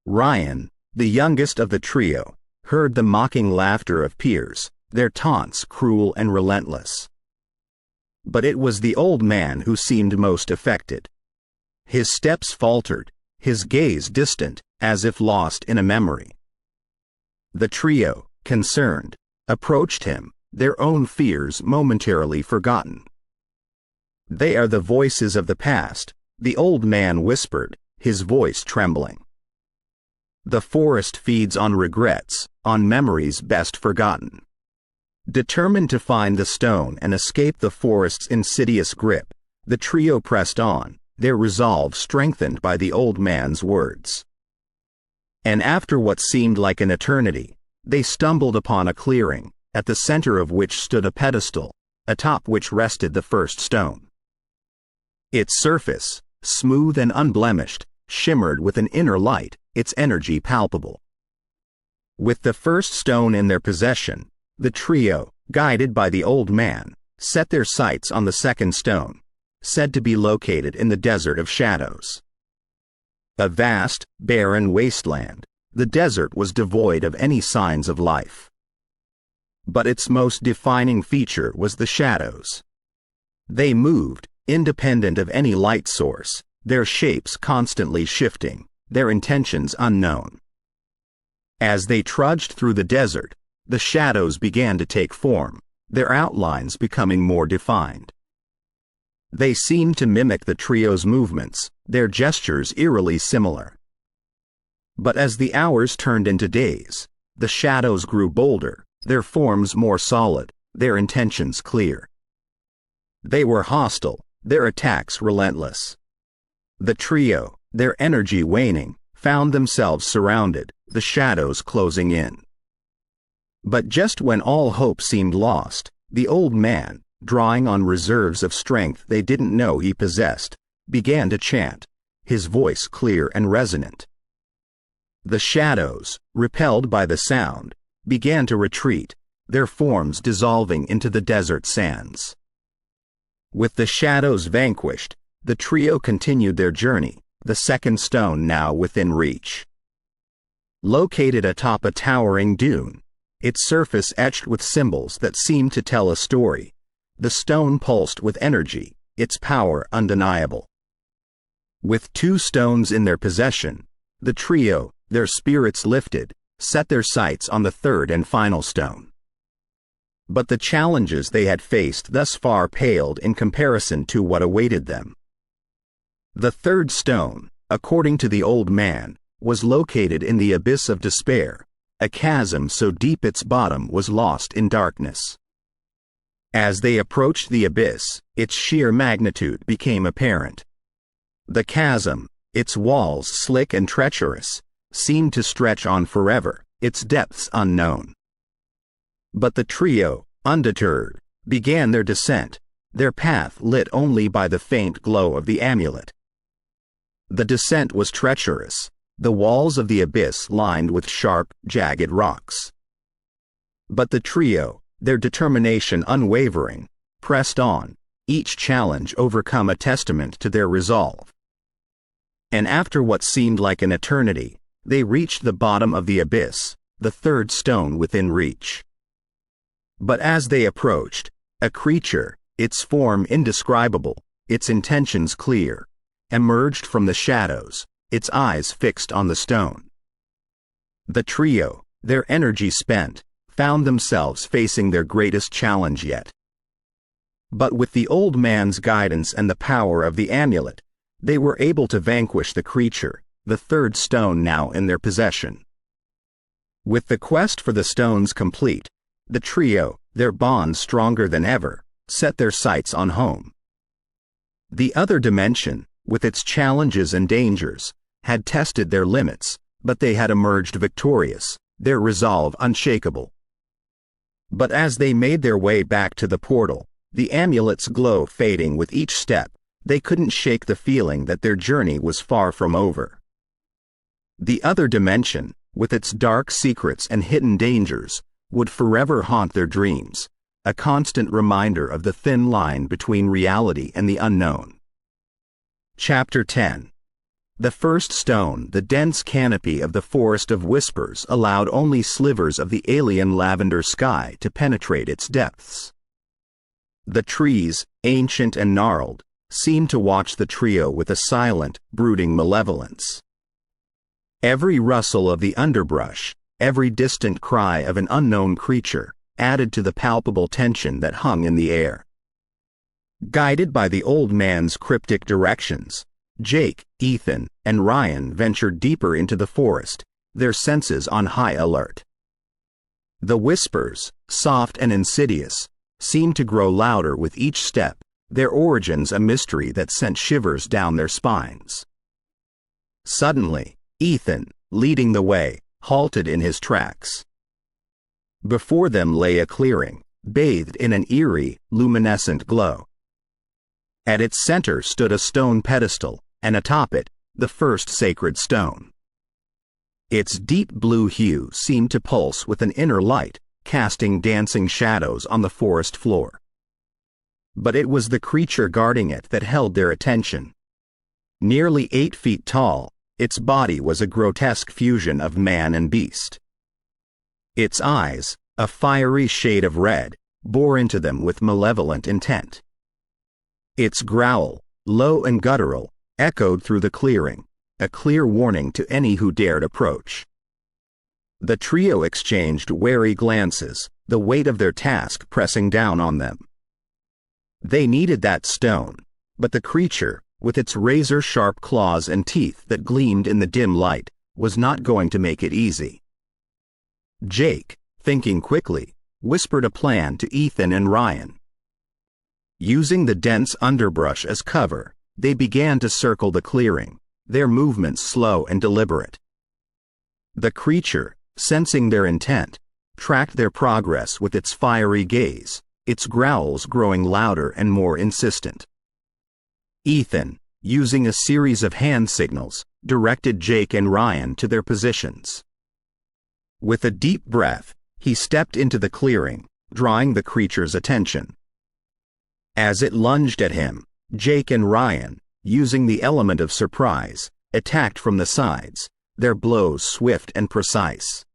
Ryan, the youngest of the trio, heard the mocking laughter of peers, their taunts cruel and relentless. But it was the old man who seemed most affected. His steps faltered, his gaze distant, as if lost in a memory. The trio, concerned, approached him, their own fears momentarily forgotten. "They are the voices of the past," the old man whispered, his voice trembling. "The forest feeds on regrets, on memories best forgotten." Determined to find the stone and escape the forest's insidious grip, the trio pressed on, their resolve strengthened by the old man's words. And after what seemed like an eternity, they stumbled upon a clearing, at the center of which stood a pedestal, atop which rested the first stone. Its surface, smooth and unblemished, shimmered with an inner light, its energy palpable. With the first stone in their possession, the trio, guided by the old man, set their sights on the second stone, said to be located in the Desert of Shadows. A vast, barren wasteland, the desert was devoid of any signs of life. But its most defining feature was the shadows. They moved, independent of any light source, their shapes constantly shifting, their intentions unknown. As they trudged through the desert, the shadows began to take form, their outlines becoming more defined. They seemed to mimic the trio's movements, their gestures eerily similar. But as the hours turned into days, the shadows grew bolder, their forms more solid, their intentions clear. They were hostile, their attacks relentless. The trio, their energy waning, found themselves surrounded, the shadows closing in. But just when all hope seemed lost, the old man, drawing on reserves of strength they didn't know he possessed, began to chant, his voice clear and resonant. The shadows, repelled by the sound, began to retreat, their forms dissolving into the desert sands. With the shadows vanquished, the trio continued their journey, the second stone now within reach. Located atop a towering dune, its surface etched with symbols that seemed to tell a story, the stone pulsed with energy, its power undeniable. With two stones in their possession, the trio, their spirits lifted, set their sights on the third and final stone. But the challenges they had faced thus far paled in comparison to what awaited them. The third stone, according to the old man, was located in the abyss of despair, a chasm so deep its bottom was lost in darkness. As they approached the abyss, its sheer magnitude became apparent. The chasm, its walls slick and treacherous, seemed to stretch on forever, its depths unknown. But the trio, undeterred, began their descent, their path lit only by the faint glow of the amulet. The descent was treacherous, the walls of the abyss lined with sharp, jagged rocks. But the trio, their determination unwavering, pressed on, each challenge overcome a testament to their resolve. And after what seemed like an eternity, they reached the bottom of the abyss, the third stone within reach. But as they approached, a creature, its form indescribable, its intentions clear, emerged from the shadows, its eyes fixed on the stone. The trio, their energy spent, found themselves facing their greatest challenge yet. But with the old man's guidance and the power of the amulet, they were able to vanquish the creature, the third stone now in their possession. With the quest for the stones complete, the trio, their bond stronger than ever, set their sights on home. The other dimension, with its challenges and dangers, had tested their limits, but they had emerged victorious, their resolve unshakable. But as they made their way back to the portal, the amulet's glow fading with each step, they couldn't shake the feeling that their journey was far from over. The other dimension, with its dark secrets and hidden dangers, would forever haunt their dreams, a constant reminder of the thin line between reality and the unknown. Chapter 10. The first stone, the dense canopy of the Forest of Whispers, allowed only slivers of the alien lavender sky to penetrate its depths. The trees, ancient and gnarled, seemed to watch the trio with a silent, brooding malevolence. Every rustle of the underbrush, every distant cry of an unknown creature, added to the palpable tension that hung in the air. Guided by the old man's cryptic directions, Jake, Ethan, and Ryan ventured deeper into the forest, their senses on high alert. The whispers, soft and insidious, seemed to grow louder with each step, their origins a mystery that sent shivers down their spines. Suddenly, Ethan, leading the way, halted in his tracks. Before them lay a clearing, bathed in an eerie, luminescent glow. At its center stood a stone pedestal, and atop it, the first sacred stone. Its deep blue hue seemed to pulse with an inner light, casting dancing shadows on the forest floor. But it was the creature guarding it that held their attention. Nearly 8 feet tall, its body was a grotesque fusion of man and beast. Its eyes, a fiery shade of red, bore into them with malevolent intent. Its growl, low and guttural, echoed through the clearing, a clear warning to any who dared approach. The trio exchanged wary glances, the weight of their task pressing down on them. They needed that stone, but the creature, with its razor-sharp claws and teeth that gleamed in the dim light, was not going to make it easy. Jake, thinking quickly, whispered a plan to Ethan and Ryan. Using the dense underbrush as cover, they began to circle the clearing, their movements slow and deliberate. The creature, sensing their intent, tracked their progress with its fiery gaze, its growls growing louder and more insistent. Ethan, using a series of hand signals, directed Jake and Ryan to their positions. With a deep breath, he stepped into the clearing, drawing the creature's attention. As it lunged at him, Jake and Ryan, using the element of surprise, attacked from the sides, their blows swift and precise.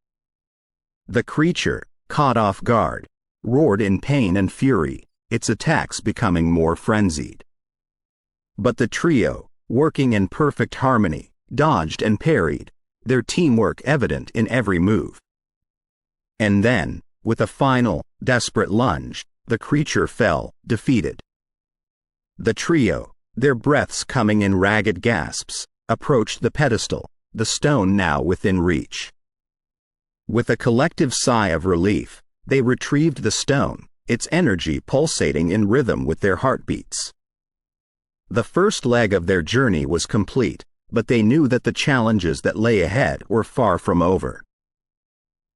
The creature, caught off guard, roared in pain and fury, its attacks becoming more frenzied. But the trio, working in perfect harmony, dodged and parried, their teamwork evident in every move. And then, with a final, desperate lunge, the creature fell, defeated. The trio, their breaths coming in ragged gasps, approached the pedestal, the stone now within reach. With a collective sigh of relief, they retrieved the stone, its energy pulsating in rhythm with their heartbeats. The first leg of their journey was complete, but they knew that the challenges that lay ahead were far from over.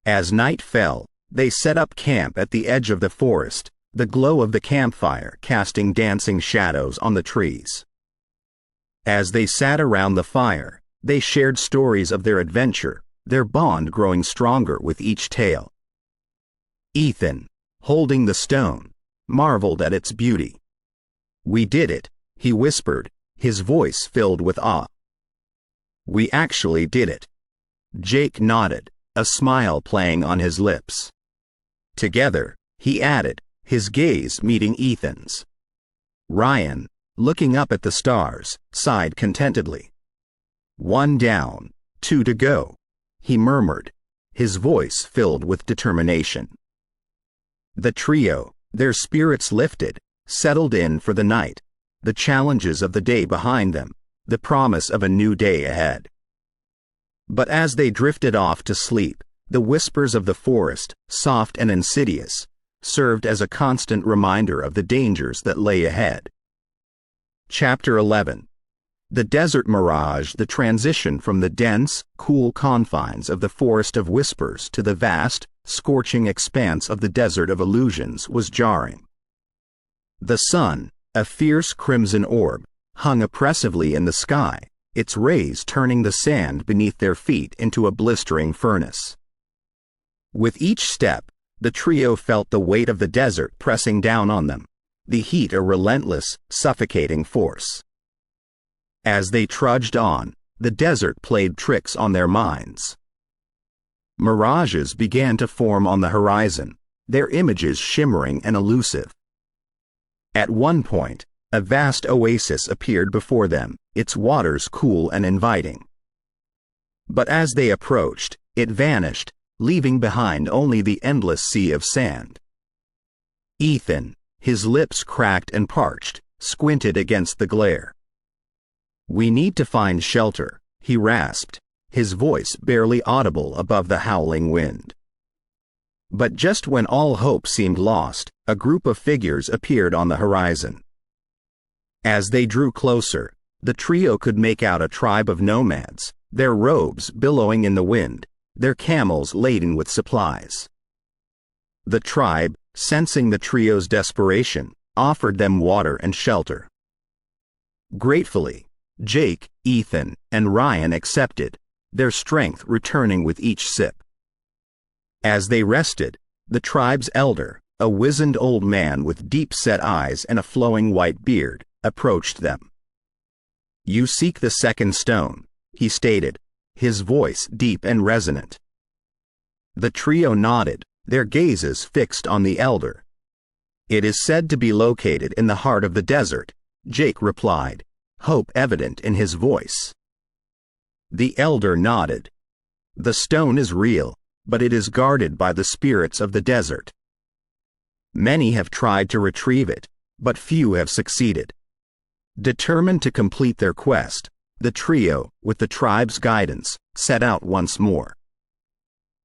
As night fell, they set up camp at the edge of the forest, the glow of the campfire casting dancing shadows on the trees. As they sat around the fire, they shared stories of their adventure, their bond growing stronger with each tale. Ethan, holding the stone, marveled at its beauty. "We did it," he whispered, his voice filled with awe. "We actually did it." Jake nodded, a smile playing on his lips. Together, he added, his gaze meeting Ethan's. Ryan, looking up at the stars, sighed contentedly. "1 down, 2 to go," he murmured, his voice filled with determination. The trio, their spirits lifted, settled in for the night, the challenges of the day behind them, the promise of a new day ahead. But as they drifted off to sleep, the whispers of the forest, soft and insidious, served as a constant reminder of the dangers that lay ahead. Chapter 11. The Desert Mirage. The transition from the dense, cool confines of the Forest of Whispers to the vast, scorching expanse of the Desert of Illusions was jarring. The sun, a fierce crimson orb, hung oppressively in the sky, its rays turning the sand beneath their feet into a blistering furnace. With each step, the trio felt the weight of the desert pressing down on them, the heat a relentless, suffocating force. As they trudged on, the desert played tricks on their minds. Mirages began to form on the horizon, their images shimmering and elusive. At one point, a vast oasis appeared before them, its waters cool and inviting. But as they approached, it vanished, leaving behind only the endless sea of sand. Ethan, his lips cracked and parched, squinted against the glare. "We need to find shelter," he rasped, his voice barely audible above the howling wind. But just when all hope seemed lost, a group of figures appeared on the horizon. As they drew closer, the trio could make out a tribe of nomads, their robes billowing in the wind, their camels laden with supplies. The tribe, sensing the trio's desperation, offered them water and shelter. Gratefully, Jake, Ethan, and Ryan accepted, their strength returning with each sip. As they rested, the tribe's elder, a wizened old man with deep-set eyes and a flowing white beard, approached them. "You seek the second stone," he stated, his voice deep and resonant. The trio nodded, their gazes fixed on the elder. "It is said to be located in the heart of the desert," Jake replied, hope evident in his voice. The elder nodded. "The stone is real, but it is guarded by the spirits of the desert. Many have tried to retrieve it, but few have succeeded." Determined to complete their quest, the trio, with the tribe's guidance, set out once more.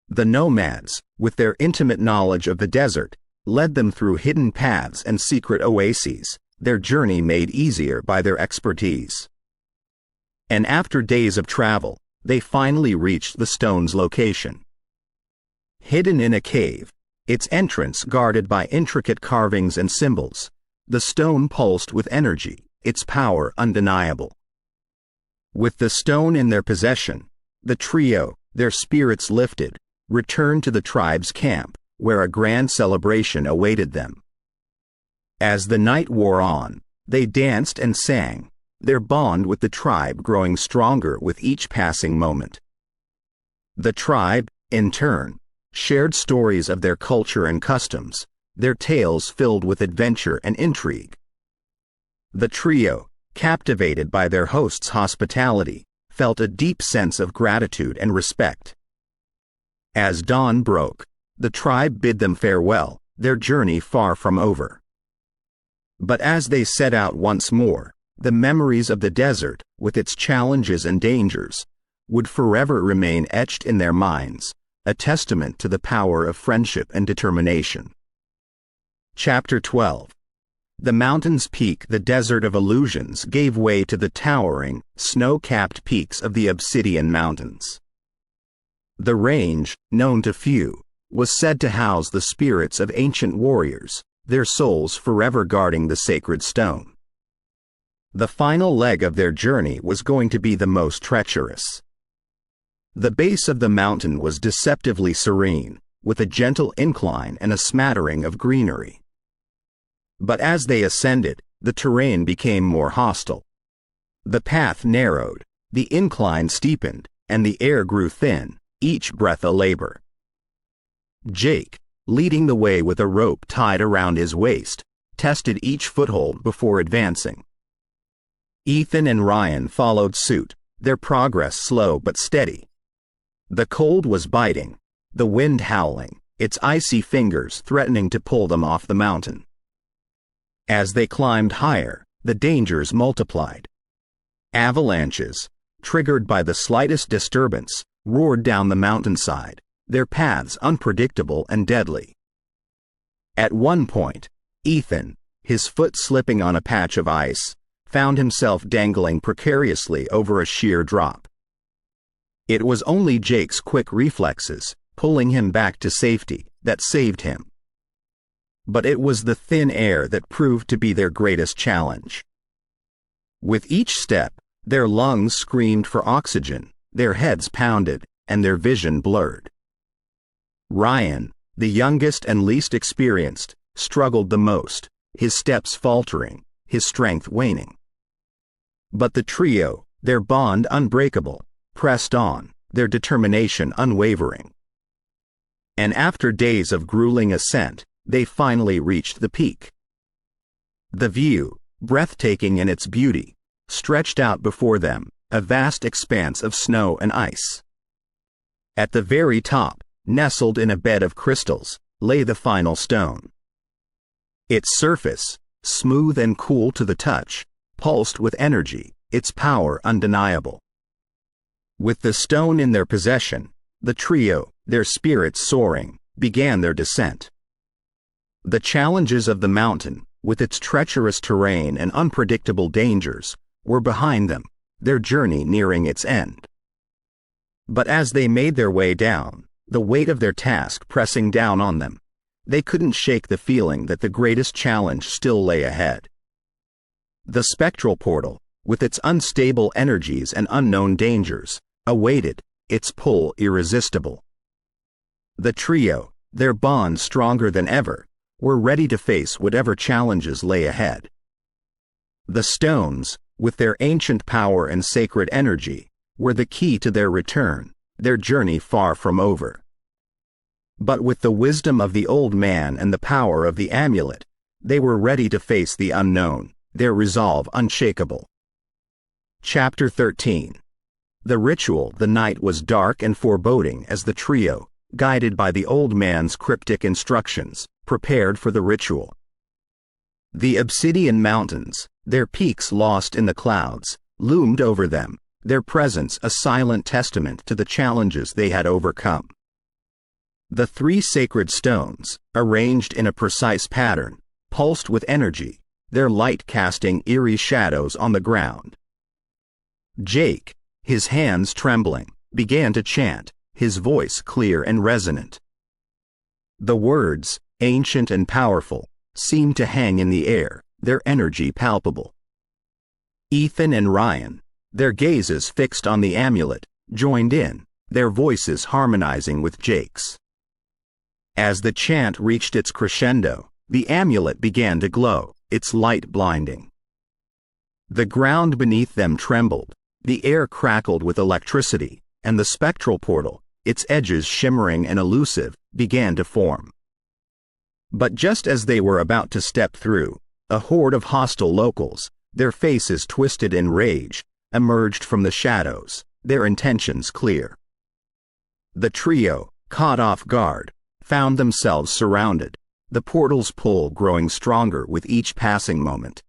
The nomads, with their intimate knowledge of the desert, led them through hidden paths and secret oases, their journey made easier by their expertise. And after days of travel, they finally reached the stone's location. Hidden in a cave, its entrance guarded by intricate carvings and symbols, the stone pulsed with energy, its power undeniable. With the stone in their possession, the trio, their spirits lifted, returned to the tribe's camp, where a grand celebration awaited them. As the night wore on, they danced and sang, their bond with the tribe growing stronger with each passing moment. The tribe, in turn, shared stories of their culture and customs, their tales filled with adventure and intrigue. The trio, captivated by their host's hospitality, felt a deep sense of gratitude and respect. As dawn broke, the tribe bid them farewell, their journey far from over. But as they set out once more, the memories of the desert, with its challenges and dangers, would forever remain etched in their minds, a testament to the power of friendship and determination. Chapter 12. The mountain's peak, the desert of illusions, gave way to the towering, snow-capped peaks of the Obsidian Mountains. The range, known to few, was said to house the spirits of ancient warriors, their souls forever guarding the sacred stone. The final leg of their journey was going to be the most treacherous. The base of the mountain was deceptively serene, with a gentle incline and a smattering of greenery. But as they ascended, the terrain became more hostile. The path narrowed, the incline steepened, and the air grew thin, each breath a labor. Jake, leading the way with a rope tied around his waist, tested each foothold before advancing. Ethan and Ryan followed suit, their progress slow but steady. The cold was biting, the wind howling, its icy fingers threatening to pull them off the mountain. As they climbed higher, the dangers multiplied. Avalanches, triggered by the slightest disturbance, roared down the mountainside, their paths unpredictable and deadly. At one point, Ethan, his foot slipping on a patch of ice, found himself dangling precariously over a sheer drop. It was only Jake's quick reflexes, pulling him back to safety, that saved him. But it was the thin air that proved to be their greatest challenge. With each step, their lungs screamed for oxygen, their heads pounded, and their vision blurred. Ryan, the youngest and least experienced, struggled the most, his steps faltering, his strength waning. But the trio, their bond unbreakable, pressed on, their determination unwavering. And after days of grueling ascent, they finally reached the peak. The view, breathtaking in its beauty, stretched out before them, a vast expanse of snow and ice. At the very top, nestled in a bed of crystals, lay the final stone. Its surface, smooth and cool to the touch, pulsed with energy, its power undeniable. With the stone in their possession, the trio, their spirits soaring, began their descent. The challenges of the mountain, with its treacherous terrain and unpredictable dangers, were behind them, their journey nearing its end. But as they made their way down, the weight of their task pressing down on them, they couldn't shake the feeling that the greatest challenge still lay ahead. The spectral portal, with its unstable energies and unknown dangers, awaited, its pull irresistible. The trio, their bond stronger than ever, were ready to face whatever challenges lay ahead. The stones, with their ancient power and sacred energy, were the key to their return, their journey far from over. But with the wisdom of the old man and the power of the amulet, they were ready to face the unknown, their resolve unshakable. Chapter 13. The ritual. The night was dark and foreboding as the trio, guided by the old man's cryptic instructions, prepared for the ritual. The obsidian mountains, their peaks lost in the clouds, loomed over them, their presence a silent testament to the challenges they had overcome. The three sacred stones, arranged in a precise pattern, pulsed with energy, their light casting eerie shadows on the ground. Jake, his hands trembling, began to chant, his voice clear and resonant. The words, ancient and powerful, seemed to hang in the air, their energy palpable. Ethan and Ryan, their gazes fixed on the amulet, joined in, their voices harmonizing with Jake's. As the chant reached its crescendo, the amulet began to glow, its light blinding. The ground beneath them trembled, the air crackled with electricity, and the spectral portal, its edges shimmering and elusive, began to form. But just as they were about to step through, a horde of hostile locals, their faces twisted in rage, emerged from the shadows, their intentions clear. The trio, caught off guard, found themselves surrounded, the portal's pull growing stronger with each passing moment.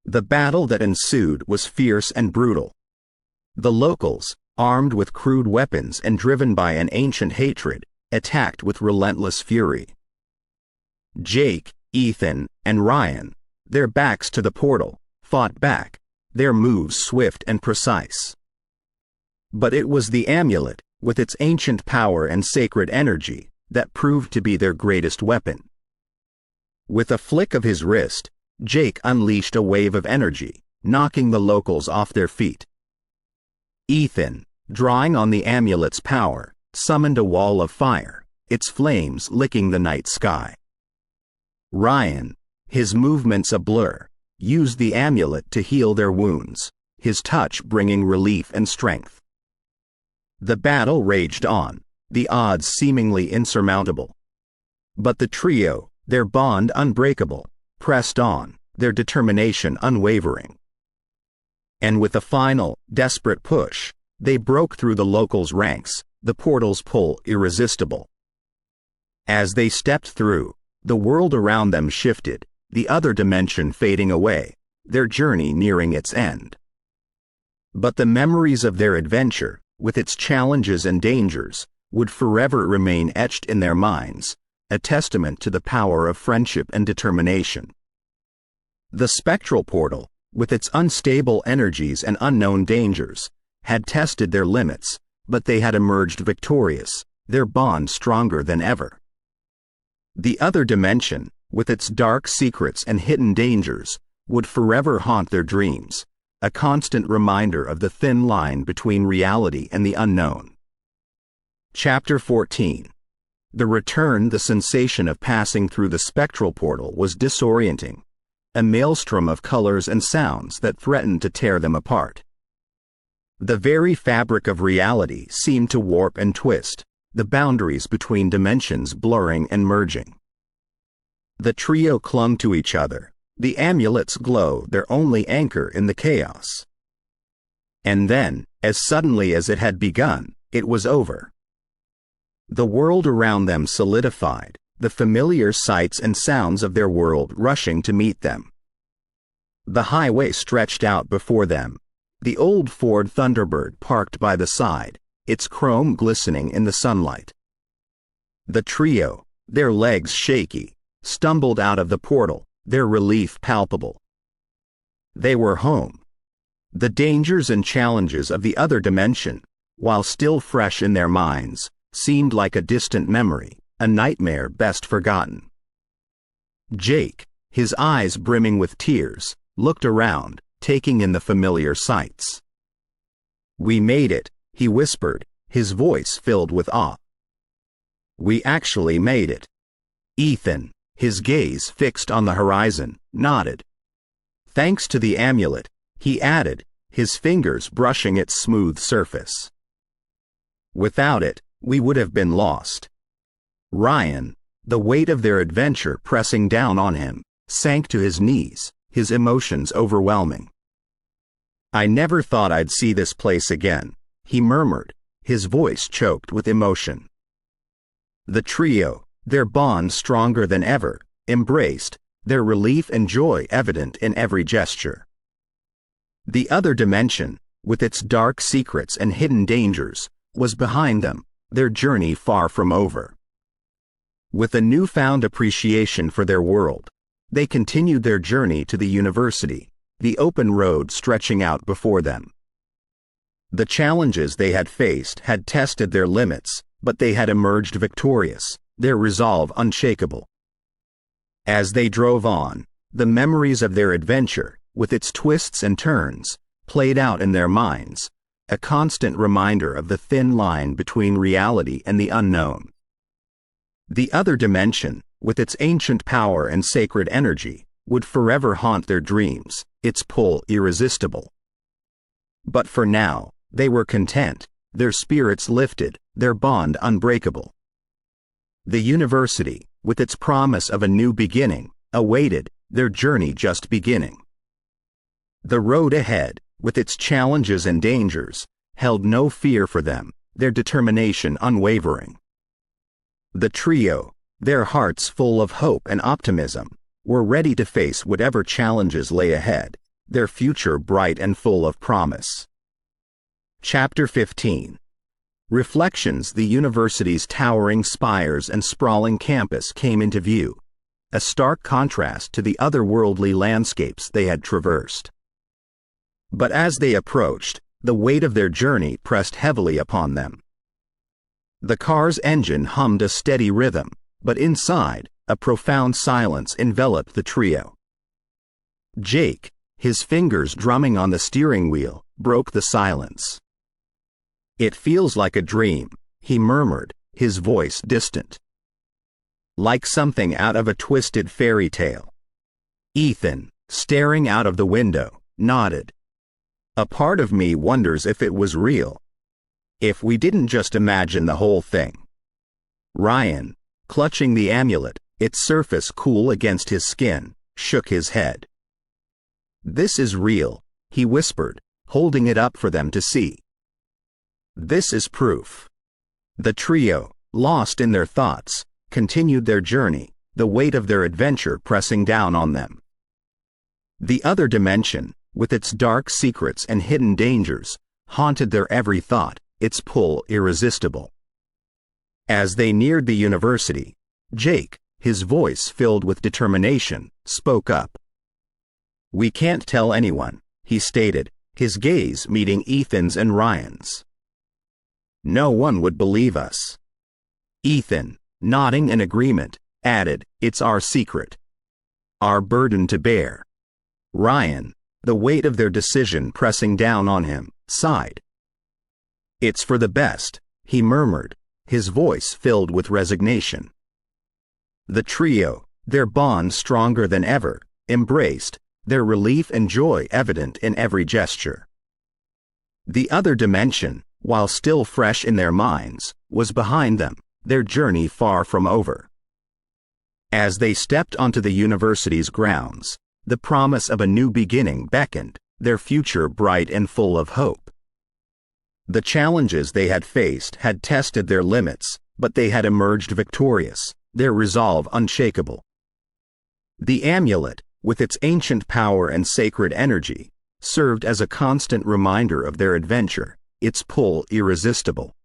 The battle that ensued was fierce and brutal. The locals, armed with crude weapons and driven by an ancient hatred, attacked with relentless fury. Jake, Ethan, and Ryan, their backs to the portal, fought back, their moves swift and precise. But it was the amulet, with its ancient power and sacred energy, that proved to be their greatest weapon. With a flick of his wrist, Jake unleashed a wave of energy, knocking the locals off their feet. Ethan, drawing on the amulet's power, summoned a wall of fire, its flames licking the night sky. Ryan, his movements a blur, used the amulet to heal their wounds, his touch bringing relief and strength. The battle raged on, the odds seemingly insurmountable. But the trio, their bond unbreakable, pressed on, their determination unwavering. And with a final, desperate push, they broke through the locals' ranks, the portal's pull irresistible. As they stepped through, the world around them shifted, the other dimension fading away, their journey nearing its end. But the memories of their adventure, with its challenges and dangers, would forever remain etched in their minds, a testament to the power of friendship and determination. The spectral portal, with its unstable energies and unknown dangers, had tested their limits, but they had emerged victorious, their bond stronger than ever. The other dimension, with its dark secrets and hidden dangers, would forever haunt their dreams, a constant reminder of the thin line between reality and the unknown. Chapter 14. The return. The sensation of passing through the spectral portal was disorienting, a maelstrom of colors and sounds that threatened to tear them apart. The very fabric of reality seemed to warp and twist, the boundaries between dimensions blurring and merging. The trio clung to each other, the amulet's glow their only anchor in the chaos. And then, as suddenly as it had begun, it was over. The world around them solidified, the familiar sights and sounds of their world rushing to meet them. The highway stretched out before them, the old Ford Thunderbird parked by the side, its chrome glistening in the sunlight. The trio, their legs shaky, stumbled out of the portal, their relief palpable. They were home. The dangers and challenges of the other dimension, while still fresh in their minds, seemed like a distant memory, a nightmare best forgotten. Jake, his eyes brimming with tears, looked around, taking in the familiar sights. "We made it," he whispered, his voice filled with awe. "We actually made it." Ethan, his gaze fixed on the horizon, nodded. "Thanks to the amulet," he added, his fingers brushing its smooth surface. "Without it, we would have been lost." Ryan, the weight of their adventure pressing down on him, sank to his knees, his emotions overwhelming. "I never thought I'd see this place again," he murmured, his voice choked with emotion. The trio, their bond stronger than ever, embraced, their relief and joy evident in every gesture. The other dimension, with its dark secrets and hidden dangers, was behind them, their journey far from over. With a newfound appreciation for their world, they continued their journey to the university, the open road stretching out before them. The challenges they had faced had tested their limits, but they had emerged victorious, their resolve unshakable. As they drove on, the memories of their adventure, with its twists and turns, played out in their minds, a constant reminder of the thin line between reality and the unknown. The other dimension, with its ancient power and sacred energy, would forever haunt their dreams, its pull irresistible. But for now, they were content, their spirits lifted, their bond unbreakable. The university, with its promise of a new beginning, awaited, their journey just beginning. The road ahead, with its challenges and dangers, held no fear for them, their determination unwavering. The trio, their hearts full of hope and optimism, were ready to face whatever challenges lay ahead, their future bright and full of promise. Chapter 15. Reflections. The university's towering spires and sprawling campus came into view, a stark contrast to the otherworldly landscapes they had traversed. But as they approached, the weight of their journey pressed heavily upon them. The car's engine hummed a steady rhythm, but inside, a profound silence enveloped the trio. Jake, his fingers drumming on the steering wheel, broke the silence. "It feels like a dream," he murmured, his voice distant. "Like something out of a twisted fairy tale." Ethan, staring out of the window, nodded. "A part of me wonders if it was real. If we didn't just imagine the whole thing." Ryan, clutching the amulet, its surface cool against his skin, shook his head. "This is real," he whispered, holding it up for them to see. "This is proof." The trio, lost in their thoughts, continued their journey, the weight of their adventure pressing down on them. The other dimension, with its dark secrets and hidden dangers, haunted their every thought, its pull irresistible. As they neared the university, Jake, his voice filled with determination, spoke up. "We can't tell anyone," he stated, his gaze meeting Ethan's and Ryan's. "No one would believe us." Ethan, nodding in agreement, added, "It's our secret. Our burden to bear." Ryan, the weight of their decision pressing down on him, sighed. "It's for the best," he murmured, his voice filled with resignation. The trio, their bond stronger than ever, embraced, their relief and joy evident in every gesture. The other dimension, while still fresh in their minds, was behind them, their journey far from over. As they stepped onto the university's grounds, the promise of a new beginning beckoned, their future bright and full of hope. The challenges they had faced had tested their limits, but they had emerged victorious, their resolve unshakable. The amulet, with its ancient power and sacred energy, served as a constant reminder of their adventure, its pull irresistible.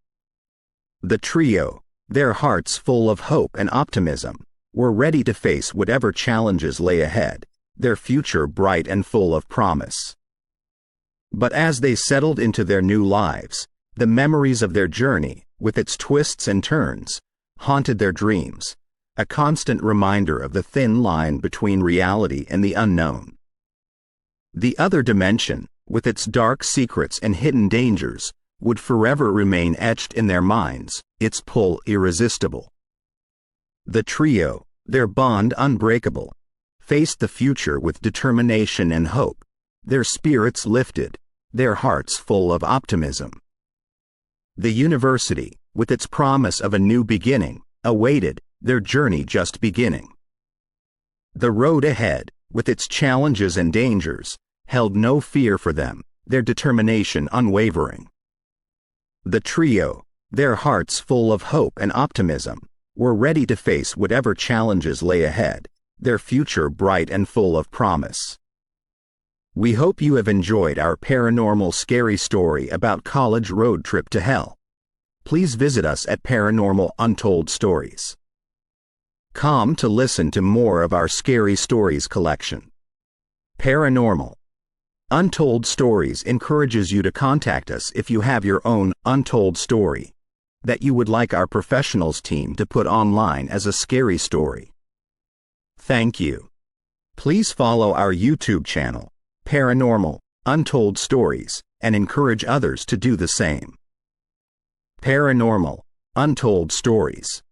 The trio, their hearts full of hope and optimism, were ready to face whatever challenges lay ahead, their future bright and full of promise. But as they settled into their new lives, the memories of their journey, with its twists and turns, haunted their dreams, a constant reminder of the thin line between reality and the unknown. The other dimension, with its dark secrets and hidden dangers, would forever remain etched in their minds, its pull irresistible. The trio, their bond unbreakable, faced the future with determination and hope, their spirits lifted, their hearts full of optimism. The university, with its promise of a new beginning, awaited, their journey just beginning. The road ahead, with its challenges and dangers, held no fear for them, their determination unwavering. The trio, their hearts full of hope and optimism, were ready to face whatever challenges lay ahead, their future bright and full of promise. We hope you have enjoyed our paranormal scary story about college road trip to hell. Please visit us at Paranormal Untold Stories. Come to listen to more of our scary stories collection. Paranormal Untold Stories encourages you to contact us if you have your own untold story that you would like our professionals team to put online as a scary story. Thank you. Please follow our YouTube channel, Paranormal Untold Stories, and encourage others to do the same. Paranormal Untold Stories.